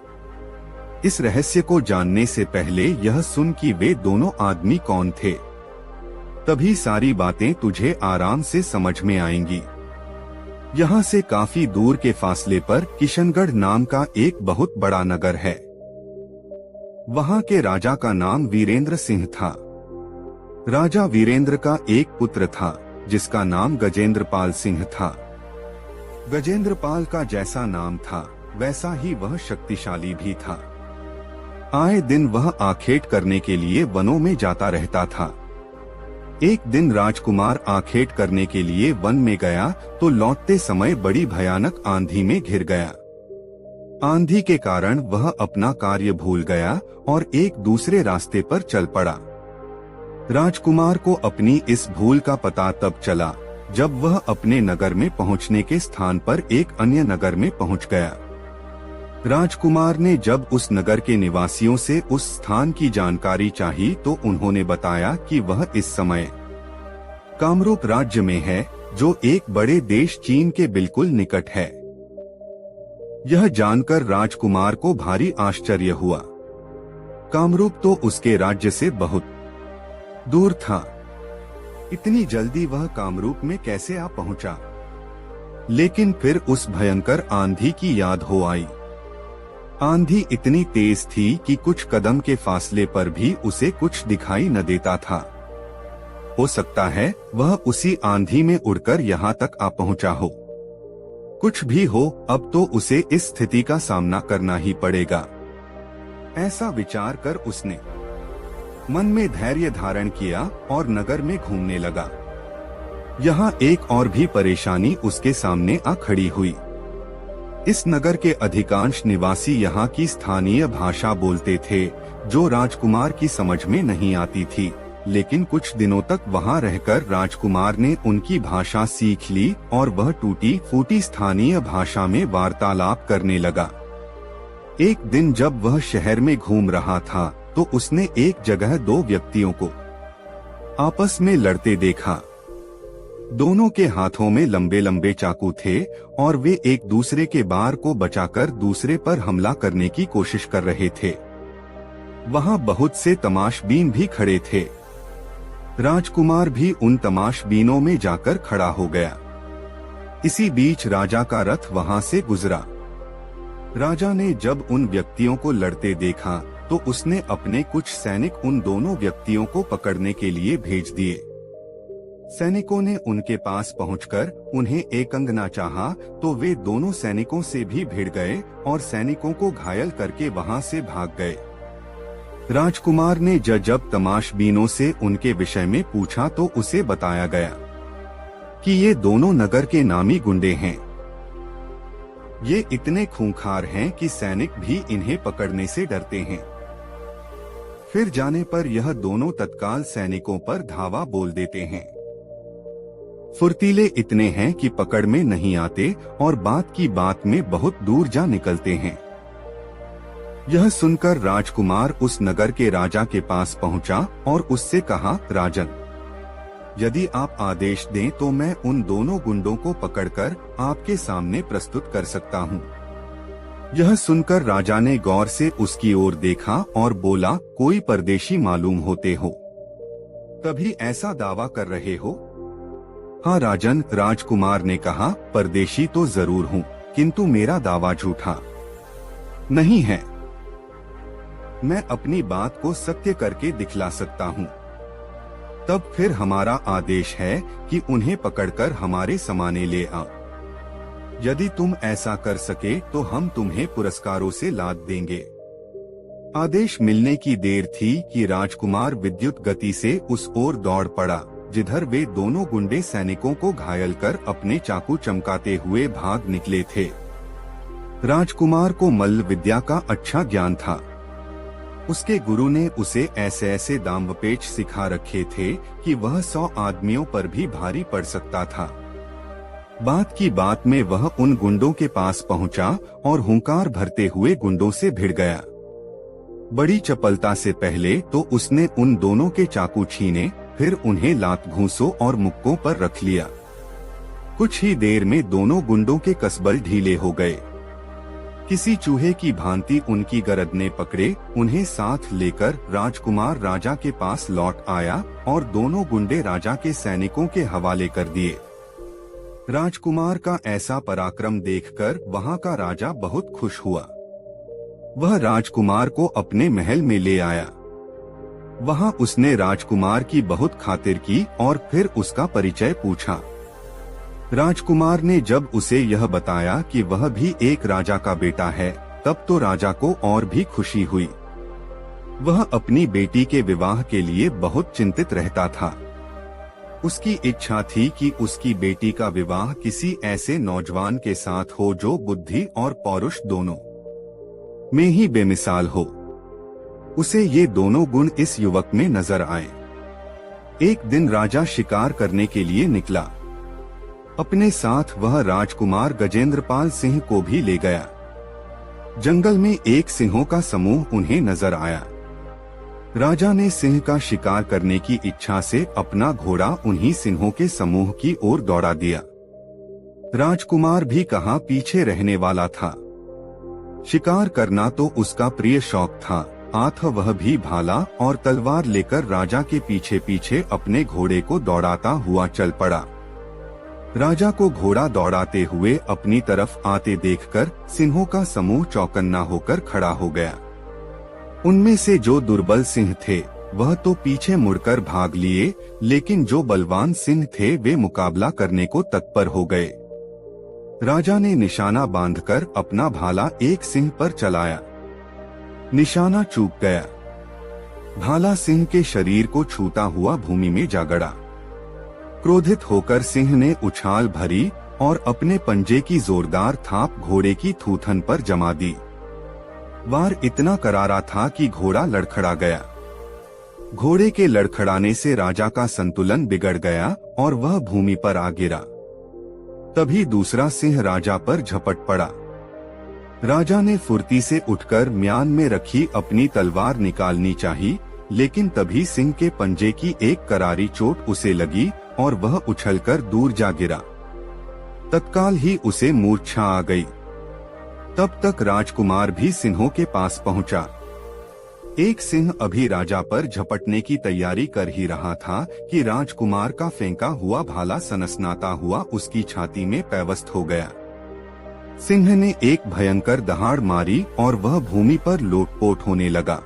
इस रहस्य को जानने से पहले यह सुन कि वे दोनों आदमी कौन थे, तभी सारी बातें तुझे आराम से समझ में आएंगी। यहाँ से काफी दूर के फासले पर किशनगढ़ नाम का एक बहुत बड़ा नगर है। वहाँ के राजा का नाम वीरेंद्र सिंह था। राजा वीरेंद्र का एक पुत्र था जिसका नाम गजेंद्रपाल सिंह था। गजेंद्रपाल का जैसा नाम था वैसा ही वह शक्तिशाली भी था। आए दिन वह आखेट करने के लिए वनों में जाता रहता था। एक दिन राजकुमार आखेट करने के लिए वन में गया तो लौटते समय बड़ी भयानक आंधी में घिर गया। आंधी के कारण वह अपना कार्य भूल गया और एक दूसरे रास्ते पर चल पड़ा। राजकुमार को अपनी इस भूल का पता तब चला जब वह अपने नगर में पहुंचने के स्थान पर एक अन्य नगर में पहुंच गया। राजकुमार ने जब उस नगर के निवासियों से उस स्थान की जानकारी चाही तो उन्होंने बताया कि वह इस समय कामरूप राज्य में है, जो एक बड़े देश चीन के बिल्कुल निकट है। यह जानकर राजकुमार को भारी आश्चर्य हुआ। कामरूप तो उसके राज्य से बहुत दूर था। इतनी जल्दी वह कामरूप में कैसे आ पहुंचा? लेकिन फिर उस भयंकर आंधी की याद हो आई। आंधी इतनी तेज थी कि कुछ कदम के फासले पर भी उसे कुछ दिखाई न देता था। हो सकता है वह उसी आंधी में उड़कर यहाँ तक आ पहुंचा हो। कुछ भी हो, अब तो उसे इस स्थिति का सामना करना ही पड़ेगा। ऐसा विचार कर उसने मन में धैर्य धारण किया और नगर में घूमने लगा। यहाँ एक और भी परेशानी उसके सामने आ खड़ी हुई। इस नगर के अधिकांश निवासी यहाँ की स्थानीय भाषा बोलते थे, जो राजकुमार की समझ में नहीं आती थी, लेकिन कुछ दिनों तक वहाँ रहकर राजकुमार ने उनकी भाषा सीख ली और वह टूटी फूटी स्थानीय भाषा में वार्तालाप करने लगा। एक दिन जब वह शहर में घूम रहा था तो उसने एक जगह दो व्यक्तियों को आपस में लड़ते देखा। दोनों के हाथों में लंबे लंबे चाकू थे और वे एक दूसरे के बार को बचाकर दूसरे पर हमला करने की कोशिश कर रहे थे। वहाँ बहुत से तमाशबीन भी खड़े थे। राजकुमार भी उन तमाशबीनों में जाकर खड़ा हो गया। इसी बीच राजा का रथ वहाँ से गुजरा। राजा ने जब उन व्यक्तियों को लड़ते देखा तो उसने अपने कुछ सैनिक उन दोनों व्यक्तियों को पकड़ने के लिए भेज दिए। सैनिकों ने उनके पास पहुंचकर उन्हें एकंगना चाहा तो वे दोनों सैनिकों से भी भिड़ गए और सैनिकों को घायल करके वहां से भाग गए। राजकुमार ने जब तमाशबीनों से उनके विषय में पूछा तो उसे बताया गया कि ये दोनों नगर के नामी गुंडे हैं। ये इतने खूंखार हैं कि सैनिक भी इन्हें पकड़ने से डरते हैं। फिर जाने पर यह दोनों तत्काल सैनिकों पर धावा बोल देते हैं। फुर्तीले इतने हैं कि पकड़ में नहीं आते और बात की बात में बहुत दूर जा निकलते हैं। यह सुनकर राजकुमार उस नगर के राजा के पास पहुंचा और उससे कहा, राजन, यदि आप आदेश दें तो मैं उन दोनों गुंडों को पकड़कर आपके सामने प्रस्तुत कर सकता हूँ। यह सुनकर राजा ने गौर से उसकी ओर देखा और बोला, कोई परदेशी मालूम होते हो, तभी ऐसा दावा कर रहे हो? हाँ राजन, राजकुमार ने कहा, परदेशी तो जरूर हूँ, किंतु मेरा दावा झूठा नहीं है। मैं अपनी बात को सत्य करके दिखला सकता हूँ। तब फिर हमारा आदेश है कि उन्हें पकड़कर हमारे समाने ले आओ। यदि तुम ऐसा कर सके तो हम तुम्हें पुरस्कारों से लाद देंगे। आदेश मिलने की देर थी कि राजकुमार विद्युत गति से उस ओर दौड़ पड़ा जिधर वे दोनों गुंडे सैनिकों को घायल कर अपने चाकू चमकाते हुए भाग निकले थे। राजकुमार को मल्ल विद्या का अच्छा ज्ञान था। उसके गुरु ने उसे ऐसे ऐसे दांवपेच सिखा रखे थे कि वह 100 आदमियों पर भी भारी पड़ सकता था। बात की बात में वह उन गुंडों के पास पहुंचा और हुंकार भरते हुए गुंडों से भिड़ गया। बड़ी चपलता से पहले तो उसने उन दोनों के चाकू छीने, फिर उन्हें लात घूंसों और मुक्कों पर रख लिया। कुछ ही देर में दोनों गुंडों के कसबल ढीले हो गए। किसी चूहे की भांति उनकी गरदनें पकड़े उन्हें साथ लेकर राजकुमार राजा के पास लौट आया और दोनों गुंडे राजा के सैनिकों के हवाले कर दिए। राजकुमार का ऐसा पराक्रम देखकर वहां का राजा बहुत खुश हुआ। वह राजकुमार को अपने महल में ले आया। वहां उसने राजकुमार की बहुत खातिर की और फिर उसका परिचय पूछा। राजकुमार ने जब उसे यह बताया कि वह भी एक राजा का बेटा है, तब तो राजा को और भी खुशी हुई। वह अपनी बेटी के विवाह के लिए बहुत चिंतित रहता था। उसकी इच्छा थी कि उसकी बेटी का विवाह किसी ऐसे नौजवान के साथ हो जो बुद्धि और पौरुष दोनों में ही बेमिसाल हो। उसे ये दोनों गुण इस युवक में नजर आए। एक दिन राजा शिकार करने के लिए निकला। अपने साथ वह राजकुमार गजेंद्रपाल सिंह को भी ले गया। जंगल में एक सिंहों का समूह उन्हें नजर आया। राजा ने सिंह का शिकार करने की इच्छा से अपना घोड़ा उन्हीं सिंहों के समूह की ओर दौड़ा दिया। राजकुमार भी कहाँ पीछे रहने वाला था। शिकार करना तो उसका प्रिय शौक था। आठ वह भी भाला और तलवार लेकर राजा के पीछे पीछे अपने घोड़े को दौड़ाता हुआ चल पड़ा। राजा को घोड़ा दौड़ाते हुए अपनी तरफ आते देखकर सिंहों का समूह चौकन्ना होकर खड़ा हो गया। उनमें से जो दुर्बल सिंह थे वह तो पीछे मुड़कर भाग लिए, लेकिन जो बलवान सिंह थे वे मुकाबला करने को तत्पर हो गए। राजा ने निशाना बांधकर अपना भाला एक सिंह पर चलाया। निशाना चूक गया। भाला सिंह के शरीर को छूता हुआ भूमि में जा गड़ा। क्रोधित होकर सिंह ने उछाल भरी और अपने पंजे की जोरदार थाप घोड़े की थूथन पर जमा दी। वार इतना करारा था कि घोड़ा लड़खड़ा गया। घोड़े के लड़खड़ाने से राजा का संतुलन बिगड़ गया और वह भूमि पर आ गिरा। तभी दूसरा सिंह राजा पर झपट पड़ा। राजा ने फुर्ती से उठकर म्यान में रखी अपनी तलवार निकालनी चाहिए, लेकिन तभी सिंह के पंजे की एक करारी चोट उसे लगी और वह उछलकर दूर जा गिरा। तत्काल ही उसे मूर्छा आ गई। तब तक राजकुमार भी सिंहों के पास पहुंचा। एक सिंह अभी राजा पर झपटने की तैयारी कर ही रहा था कि राजकुमार का फेंका हुआ भाला सनसनाता हुआ उसकी छाती में पैवस्त हो गया। सिंह ने एक भयंकर दहाड़ मारी और वह भूमि पर लोटपोट होने लगा।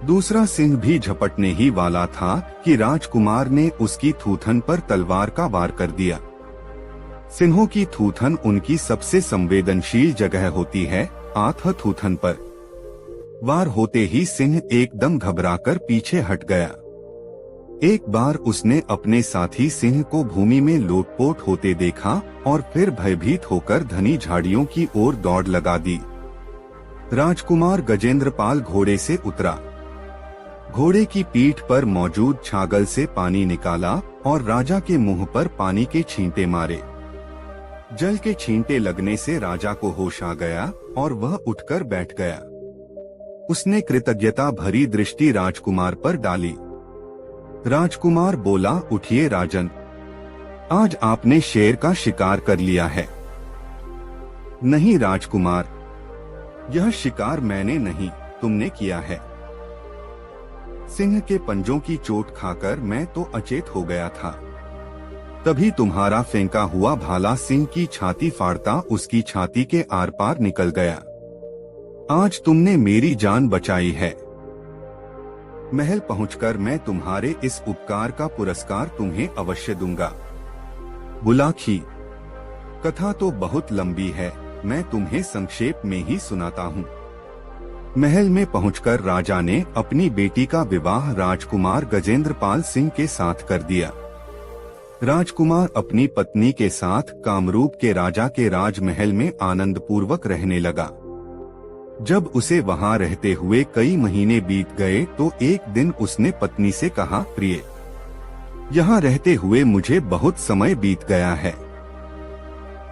दूसरा सिंह भी झपटने ही वाला था कि राजकुमार ने उसकी थूथन पर तलवार का वार कर दिया। सिंहों की थूथन उनकी सबसे संवेदनशील जगह होती है। आठ थूथन पर वार होते ही सिंह एकदम घबराकर पीछे हट गया। एक बार उसने अपने साथी सिंह को भूमि में लोटपोट होते देखा और फिर भयभीत होकर घनी झाड़ियों की ओर दौड़ लगा दी। राजकुमार गजेंद्रपाल घोड़े से उतरा। घोड़े की पीठ पर मौजूद छागल से पानी निकाला और राजा के मुंह पर पानी के छींटे मारे। जल के छींटे लगने से राजा को होश आ गया और वह उठकर बैठ गया। उसने कृतज्ञता भरी दृष्टि राजकुमार पर डाली। राजकुमार बोला, उठिए राजन, आज आपने शेर का शिकार कर लिया है। नहीं राजकुमार, यह शिकार मैंने नहीं, तुमने किया है। सिंह के पंजों की चोट खाकर मैं तो अचेत हो गया था। तभी तुम्हारा फेंका हुआ भाला सिंह की छाती फाड़ता उसकी छाती के आर पार निकल गया। आज तुमने मेरी जान बचाई है। महल पहुंचकर मैं तुम्हारे इस उपकार का पुरस्कार तुम्हें अवश्य दूंगा। बुलाखी, कथा तो बहुत लंबी है, मैं तुम्हें संक्षेप में ही सुनाता हूँ। महल में पहुंचकर राजा ने अपनी बेटी का विवाह राजकुमार गजेंद्रपाल सिंह के साथ कर दिया। राजकुमार अपनी पत्नी के साथ कामरूप के राजा के राजमहल में आनंद पूर्वक रहने लगा। जब उसे वहां रहते हुए कई महीने बीत गए तो एक दिन उसने पत्नी से कहा, प्रिय, यहाँ रहते हुए मुझे बहुत समय बीत गया है।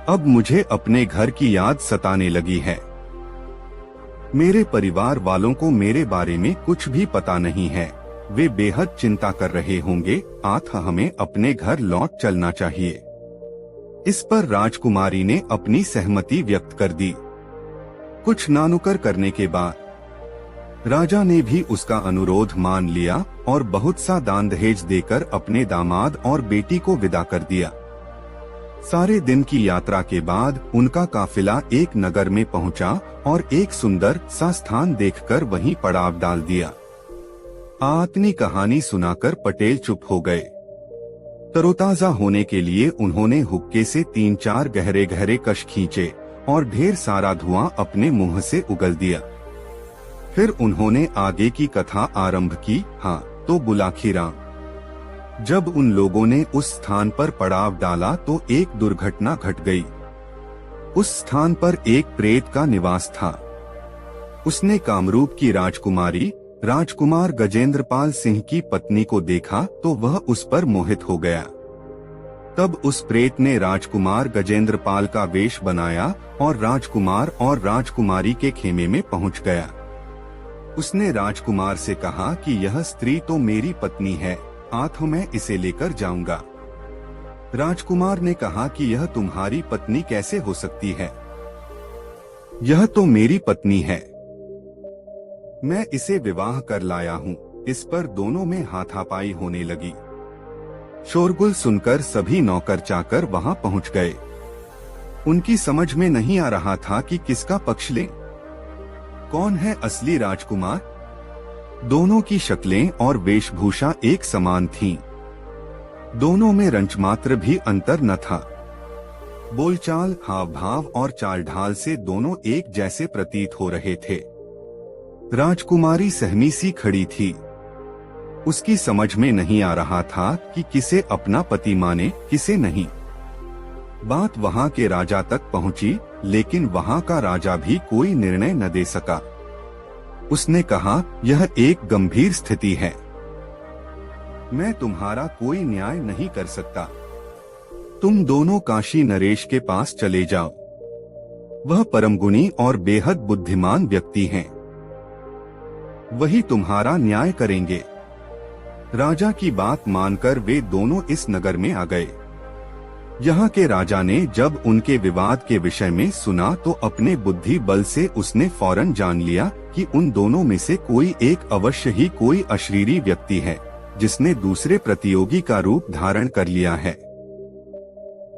अब मुझे अपने घर की याद सताने लगी है। मेरे परिवार वालों को मेरे बारे में कुछ भी पता नहीं है। वे बेहद चिंता कर रहे होंगे। आठ हमें अपने घर लौट चलना चाहिए। इस पर राजकुमारी ने अपनी सहमति व्यक्त कर दी। कुछ नानुकर करने के बाद राजा ने भी उसका अनुरोध मान लिया और बहुत सा दान दहेज देकर अपने दामाद और बेटी को विदा कर दिया। सारे दिन की यात्रा के बाद उनका काफिला एक नगर में पहुंचा और एक सुंदर सा स्थान देखकर वहीं पड़ाव डाल दिया। आतनी कहानी सुनाकर पटेल चुप हो गए। तरोताजा होने के लिए उन्होंने हुक्के से 3-4 गहरे गहरे कश खींचे और ढेर सारा धुआं अपने मुंह से उगल दिया। फिर उन्होंने आगे की कथा आरंभ की। हाँ तो बुलाखी राम। जब उन लोगों ने उस स्थान पर पड़ाव डाला तो एक दुर्घटना घट गई। उस स्थान पर एक प्रेत का निवास था। उसने कामरूप की राजकुमारी राजकुमार गजेंद्रपाल सिंह की पत्नी को देखा तो वह उस पर मोहित हो गया। तब उस प्रेत ने राजकुमार गजेंद्रपाल का वेश बनाया और राजकुमार और राजकुमारी के खेमे में पहुंच गया। उसने राजकुमार से कहा कि यह स्त्री तो मेरी पत्नी है, आठ मैं इसे लेकर जाऊंगा। राजकुमार ने कहा कि यह तुम्हारी पत्नी कैसे हो सकती है? यह तो मेरी पत्नी है, मैं इसे विवाह कर लाया हूँ। इस पर दोनों में हाथापाई होने लगी। शोरगुल सुनकर सभी नौकर चाकर वहां पहुंच गए। उनकी समझ में नहीं आ रहा था कि किसका पक्ष लें। कौन है असली राजकुमार? दोनों की शक्लें और वेशभूषा एक समान थीं। दोनों में रंचमात्र भी अंतर न था। बोलचाल, हाव भाव और चाल ढाल से दोनों एक जैसे प्रतीत हो रहे थे। राजकुमारी सहमी सी खड़ी थी। उसकी समझ में नहीं आ रहा था कि किसे अपना पति माने, किसे नहीं। बात वहां के राजा तक पहुंची, लेकिन वहां का राजा भी कोई निर्णय न दे सका। उसने कहा, यह एक गंभीर स्थिति है, मैं तुम्हारा कोई न्याय नहीं कर सकता। तुम दोनों काशी नरेश के पास चले जाओ। वह परम गुणी और बेहद बुद्धिमान व्यक्ति हैं। वही तुम्हारा न्याय करेंगे। राजा की बात मानकर वे दोनों इस नगर में आ गए। यहाँ के राजा ने जब उनके विवाद के विषय में सुना तो अपने बुद्धि बल से उसने फौरन जान लिया कि उन दोनों में से कोई एक अवश्य ही कोई अशरीरी व्यक्ति है जिसने दूसरे प्रतियोगी का रूप धारण कर लिया है।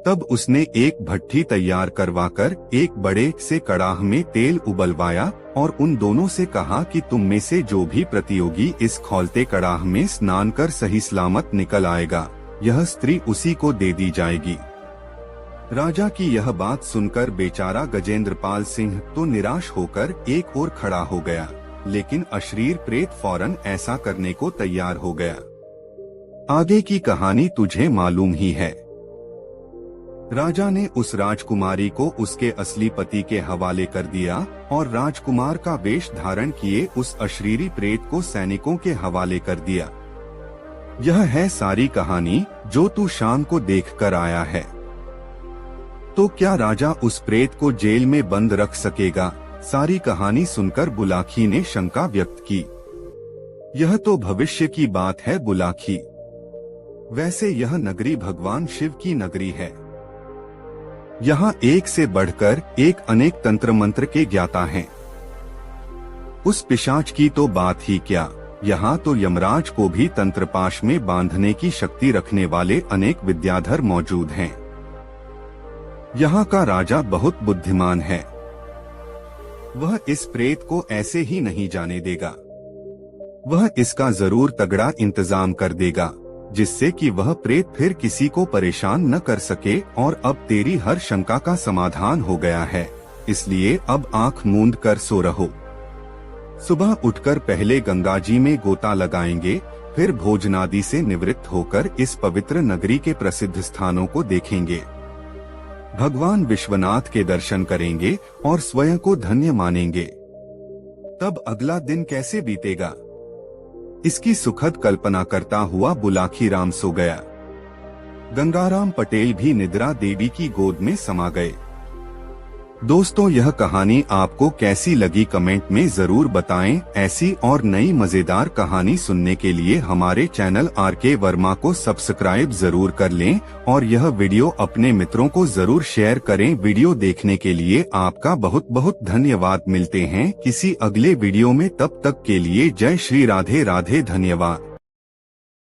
तब उसने एक भट्ठी तैयार करवाकर एक बड़े से कड़ाह में तेल उबलवाया और उन दोनों से कहा कि तुम में से जो भी प्रतियोगी इस खौलते कड़ाह में स्नान कर सही सलामत निकल आएगा, यह स्त्री उसी को दे दी जाएगी। राजा की यह बात सुनकर बेचारा गजेंद्रपाल सिंह तो निराश होकर एक ओर खड़ा हो गया, लेकिन अशरीर प्रेत फौरन ऐसा करने को तैयार हो गया। आगे की कहानी तुझे मालूम ही है। राजा ने उस राजकुमारी को उसके असली पति के हवाले कर दिया और राजकुमार का वेश धारण किए उस अशरीरी प्रेत को सैनिकों के हवाले कर दिया। यह है सारी कहानी जो तू शाम को देख कर आया है। तो क्या राजा उस प्रेत को जेल में बंद रख सकेगा? सारी कहानी सुनकर बुलाकी ने शंका व्यक्त की। यह तो भविष्य की बात है बुलाकी। वैसे यह नगरी भगवान शिव की नगरी है। यहाँ एक से बढ़कर एक अनेक तंत्र मंत्र के ज्ञाता हैं। उस पिशाच की तो बात ही क्या, यहाँ तो यमराज को भी तंत्रपाश में बांधने की शक्ति रखने वाले अनेक विद्याधर मौजूद हैं। यहाँ का राजा बहुत बुद्धिमान है। वह इस प्रेत को ऐसे ही नहीं जाने देगा। वह इसका जरूर तगड़ा इंतजाम कर देगा, जिससे कि वह प्रेत फिर किसी को परेशान न कर सके। और अब तेरी हर शंका का समाधान हो गया है, इसलिए अब आंख मूंद कर सो रहो। सुबह उठकर पहले गंगा जी में गोता लगाएंगे, फिर भोजनादि से निवृत्त होकर इस पवित्र नगरी के प्रसिद्ध स्थानों को देखेंगे। भगवान विश्वनाथ के दर्शन करेंगे और स्वयं को धन्य मानेंगे। तब अगला दिन कैसे बीतेगा, इसकी सुखद कल्पना करता हुआ बुलाकी राम सो गया। गंगाराम पटेल भी निद्रा देवी की गोद में समा गए। दोस्तों, यह कहानी आपको कैसी लगी कमेंट में जरूर बताएं। ऐसी और नई मजेदार कहानी सुनने के लिए हमारे चैनल आरके वर्मा को सब्सक्राइब जरूर कर लें और यह वीडियो अपने मित्रों को जरूर शेयर करें। वीडियो देखने के लिए आपका बहुत बहुत धन्यवाद। मिलते हैं किसी अगले वीडियो में, तब तक के लिए जय श्री राधे राधे। धन्यवाद।